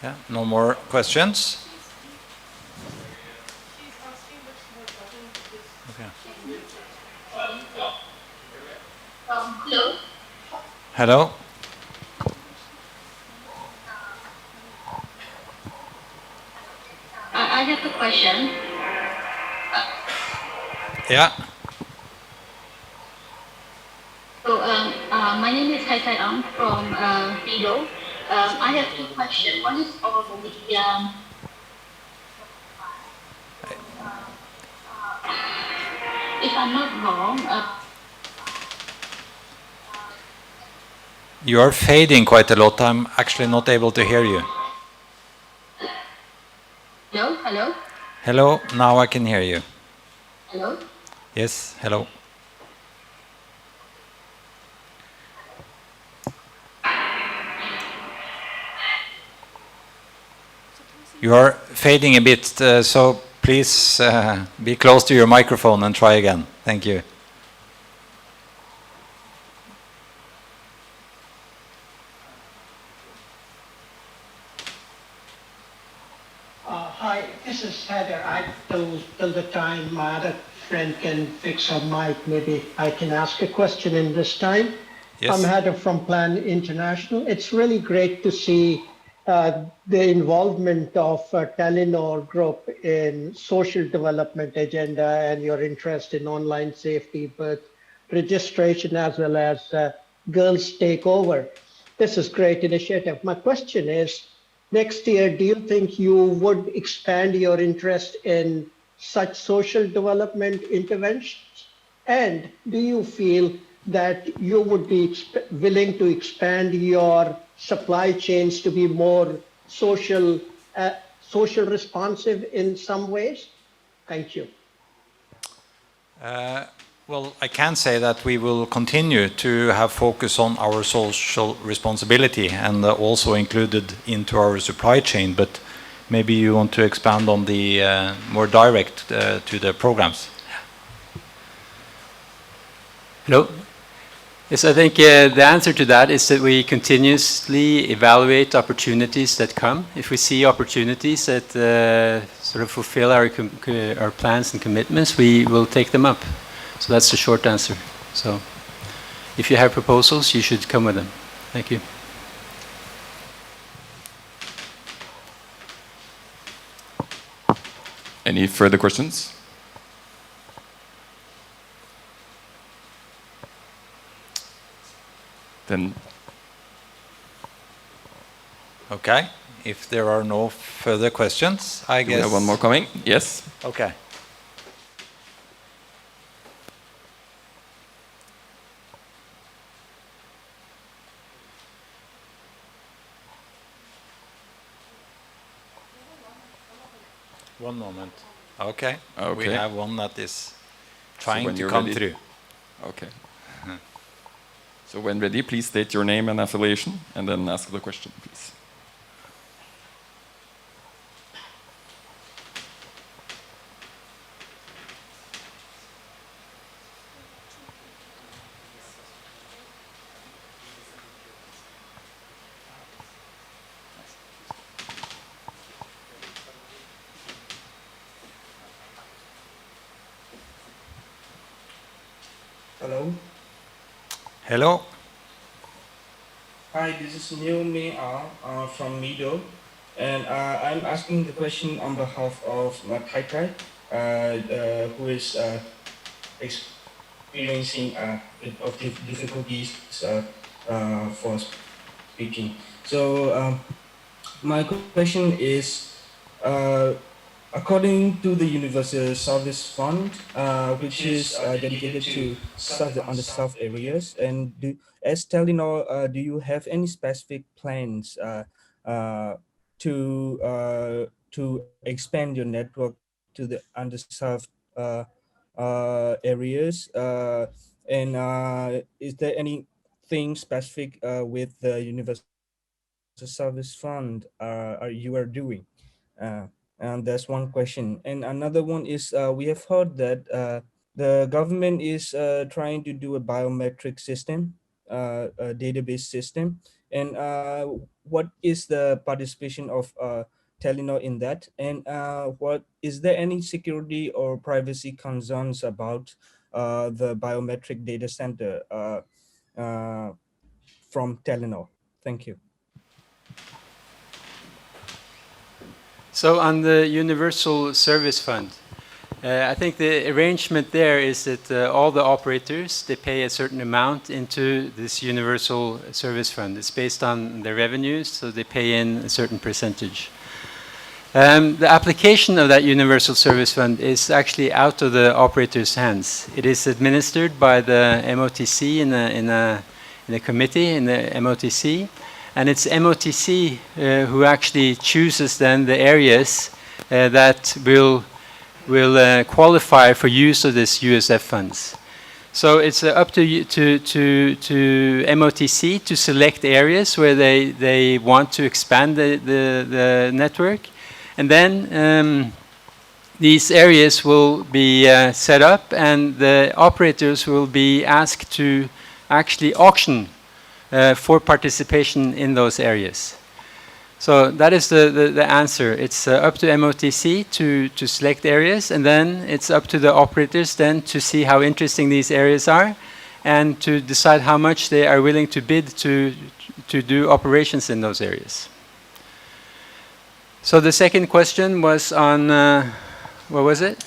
Yeah, no more questions? Okay. Hello. Hello? I have a question. Yeah. So, my name is Hai Tai Ang from Vido. I have two questions. One is on the if I'm not wrong, You are fading quite a lot. I'm actually not able to hear you. hello, hello, Hello, now I can hear you. hello. Yes, hello. You are fading a bit, so please be close to your microphone and try again. Thank you. Hi, this is Heather. Till the time my other friend can fix her mic, maybe I can ask a question in this time. Yes. I'm Heather from Plan International. It's really great to see the involvement of Telenor Group in social development agenda and your interest in online safety, birth registration, as well as girls takeover. This is great initiative. My question is, next year, do you think you would expand your interest in such social development interventions? And do you feel that you would be willing to expand your supply chains to be more social responsive in some ways? Thank you. Well, I can say that we will continue to have focus on our social responsibility and also included into our supply chain, but maybe you want to expand on the more direct to the programs. Hello. Yes, I think the answer to that is that we continuously evaluate opportunities that come. If we see opportunities that sort of fulfill our plans and commitments, we will take them up. So that's the short answer. So if you have proposals, you should come with them. Thank you. Any further questions? Then. Okay. If there are no further questions, I guess. We have one more coming. Yes. Okay. One moment. Okay. We have one that is trying to come through. Okay. So when ready, please state your name and affiliation, and then ask the question, please. Hello. Hello. Hi, this is Neil May from Mido, and I'm asking the question on behalf of Tai Tai, who is experiencing a bit of difficulties for speaking. So my question is, according to the Universal Service Fund, which is dedicated to serve the underserved areas, and as Telenor, do you have any specific plans to expand your network to the underserved areas? And is there anything specific with the Universal Service Fund you are doing? And that's one question. And another one is we have heard that the government is trying to do a biometric system, a database system. And what is the participation of Telenor in that? And what is there any security or privacy concerns about the biometric data center from Telenor? Thank you. So on the Universal Service Fund, I think the arrangement there is that all the operators, they pay a certain amount into this Universal Service Fund. It's based on their revenues, so they pay in a certain percentage. The application of that Universal Service Fund is actually out of the operator's hands. It is administered by the MOTC in a committee in the MOTC, and it's MOTC who actually chooses then the areas that will qualify for use of this USF funds. So it's up to MOTC to select areas where they want to expand the network, and then these areas will be set up, and the operators will be asked to actually auction for participation in those areas. So that is the answer. It's up to MOTC to select areas, and then it's up to the operators then to see how interesting these areas are and to decide how much they are willing to bid to do operations in those areas. So the second question was on, what was it?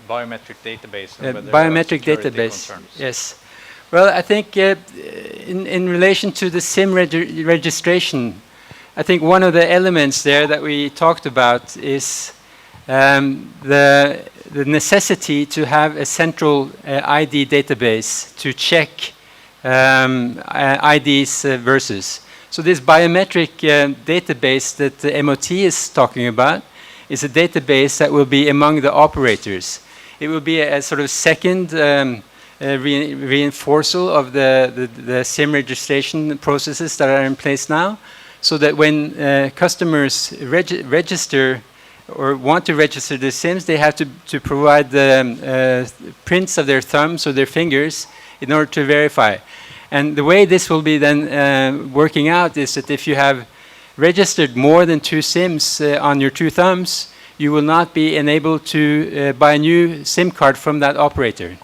Biometric database. Biometric database, yes. Well, I think in relation to the SIM registration, I think one of the elements there that we talked about is the necessity to have a central ID database to check IDs versus. So this biometric database that the MOT is talking about is a database that will be among the operators. It will be a sort of second reinforcer of the SIM registration processes that are in place now, so that when customers register or want to register the SIMs, they have to provide the prints of their thumbs or their fingers in order to verify. And the way this will be then working out is that if you have registered more than 2 SIMs on your 2 thumbs, you will not be enabled to buy a new SIM card from that operator.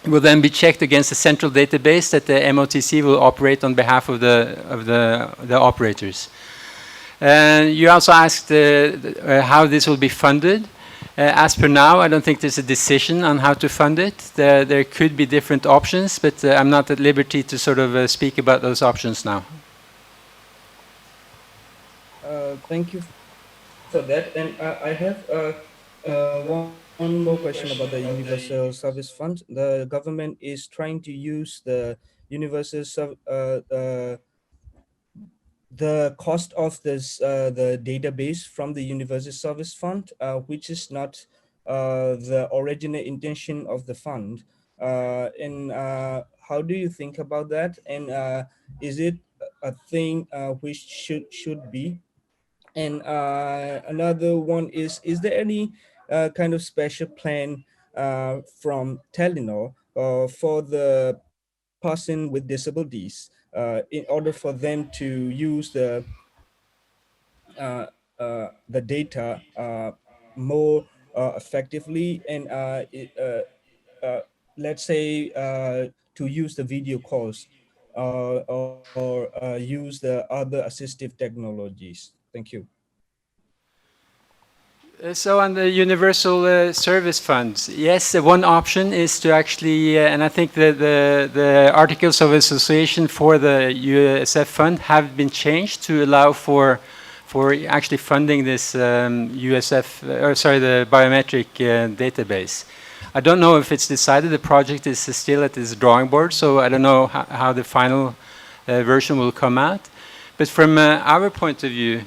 It will then be checked against a central database that the MOTC will operate on behalf of the operators. You also asked how this will be funded. As per now, I don't think there's a decision on how to fund it. There could be different options, but I'm not at liberty to sort of speak about those options now. Thank you for that. And I have one more question about the Universal Service Fund. The government is trying to use the the cost of this the database from the Universal Service Fund, which is not the original intention of the fund. And how do you think about that? And is it a thing which should be? And another one is there any kind of special plan from Telenor for the person with disabilities in order for them to use the data more effectively, and let's say to use the video calls or use the other assistive technologies? Thank you. So on the Universal Service Funds, yes, one option is to actually, and I think the Articles of Association for the USF Fund have been changed to allow for actually funding this the biometric database. I don't know if it's decided. The project is still at its drawing board, so I don't know how the final version will come out. But from our point of view,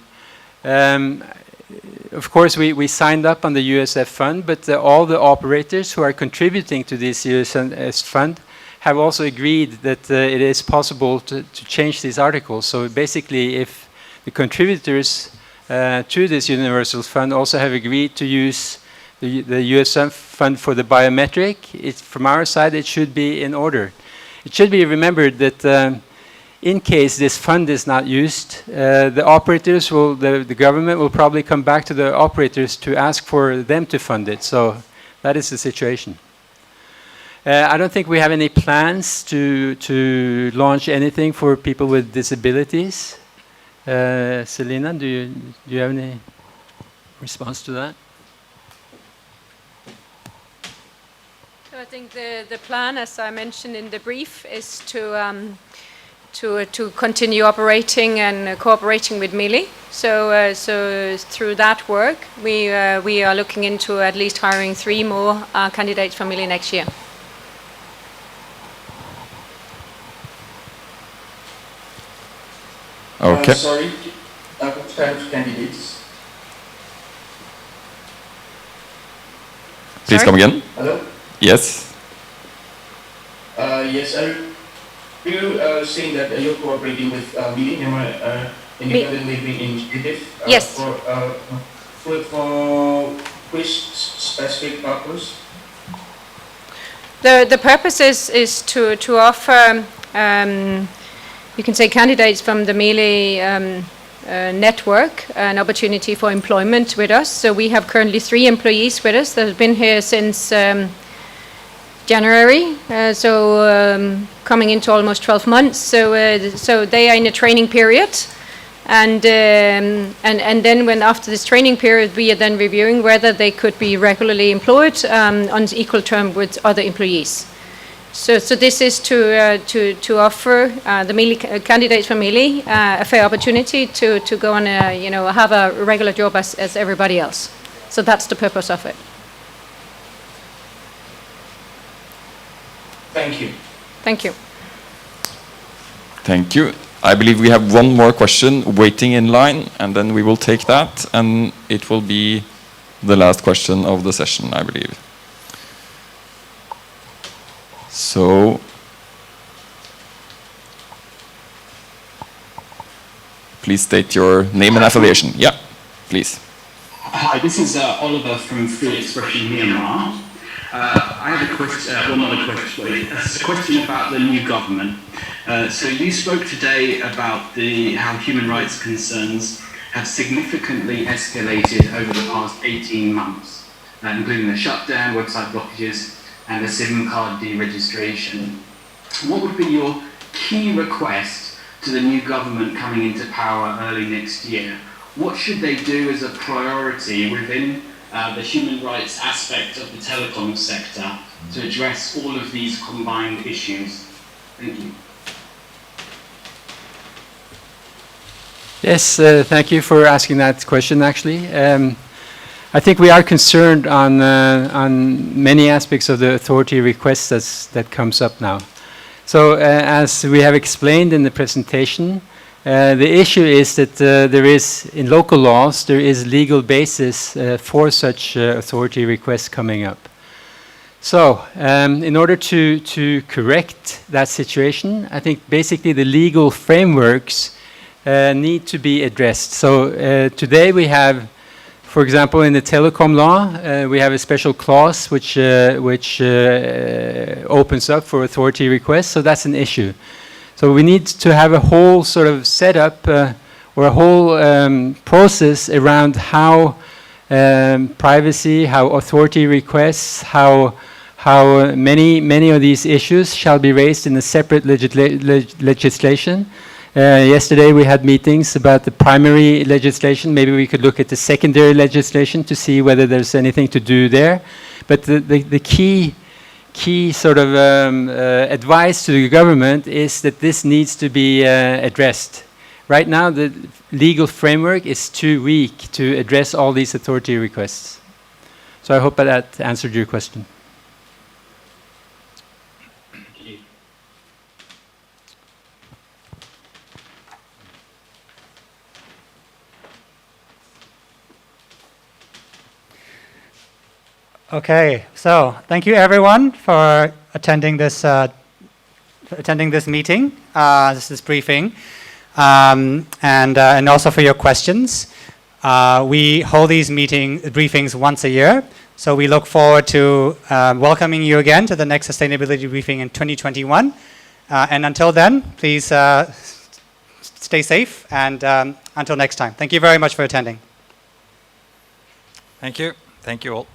of course, we signed up on the USF fund, but all the operators who are contributing to this USF fund have also agreed that it is possible to change these articles. So basically, if the contributors to this universal fund also have agreed to use the USF fund for the biometric, from our side, it should be in order. It should be remembered that in case this fund is not used, the operators will, the government will probably come back to the operators to ask for them to fund it. So that is the situation. I don't think we have any plans to launch anything for people with disabilities. Selina, do you have any response to that? So I think the plan, as I mentioned in the brief, is to continue operating and cooperating with Mealy. So through that work, we are looking into at least hiring 3 more candidates for Mealy next year. Okay. Sorry, what kind of candidates? Please come again. Hello? Yes. Yes, are you saying that you're cooperating with Mealy, Independent Living Initiative? Yes. For which specific purpose? The purpose is to offer, you can say, candidates from the Mealy network an opportunity for employment with us. So we have currently 3 employees with us that have been here since January, coming into almost 12 months. So they are in a training period, and then when after this training period, we are then reviewing whether they could be regularly employed on equal term with other employees. So this is to offer the Mealy candidates from Mealy a fair opportunity to go on have a regular job as everybody else. So that's the purpose of it. Thank you. Thank you. Thank you. I believe we have one more question waiting in line, and then we will take that, and it will be the last question of the session, I believe. So, please state your name and affiliation. Yeah, please. Hi, this is Oliver from Free Expression Myanmar. I have a question, well, not a question, it's a question about the new government. So you spoke today about how human rights concerns have significantly escalated over the past 18 months, including the shutdown, website blockages, and the SIM card deregistration. What would be your key request to the new government coming into power early next year? What should they do as a priority within the human rights aspect of the telecom sector to address all of these combined issues? Thank you. Yes, thank you for asking that question, actually. I think we are concerned on many aspects of the authority requests that comes up now. So as we have explained in the presentation, the issue is that there is, in local laws, there is legal basis for such authority requests coming up. So in order to correct that situation, I think basically the legal frameworks need to be addressed. So today we have, for example, in the telecom law, we have a special clause which opens up for authority requests, so that's an issue. So we need to have a whole sort of setup or a whole process around how privacy, how authority requests, how many of these issues shall be raised in a separate legislation. Yesterday we had meetings about the primary legislation. Maybe we could look at the secondary legislation to see whether there's anything to do there. But the key sort of advice to the government is that this needs to be addressed. Right now the legal framework is too weak to address all these authority requests. So I hope that answered your question. Okay, so thank you everyone for attending this meeting, this briefing, and also for your questions. We hold these briefings once a year, so we look forward to welcoming you again to the next sustainability briefing in 2021. And until then, please stay safe, and until next time. Thank you very much for attending. Thank you. Thank you all.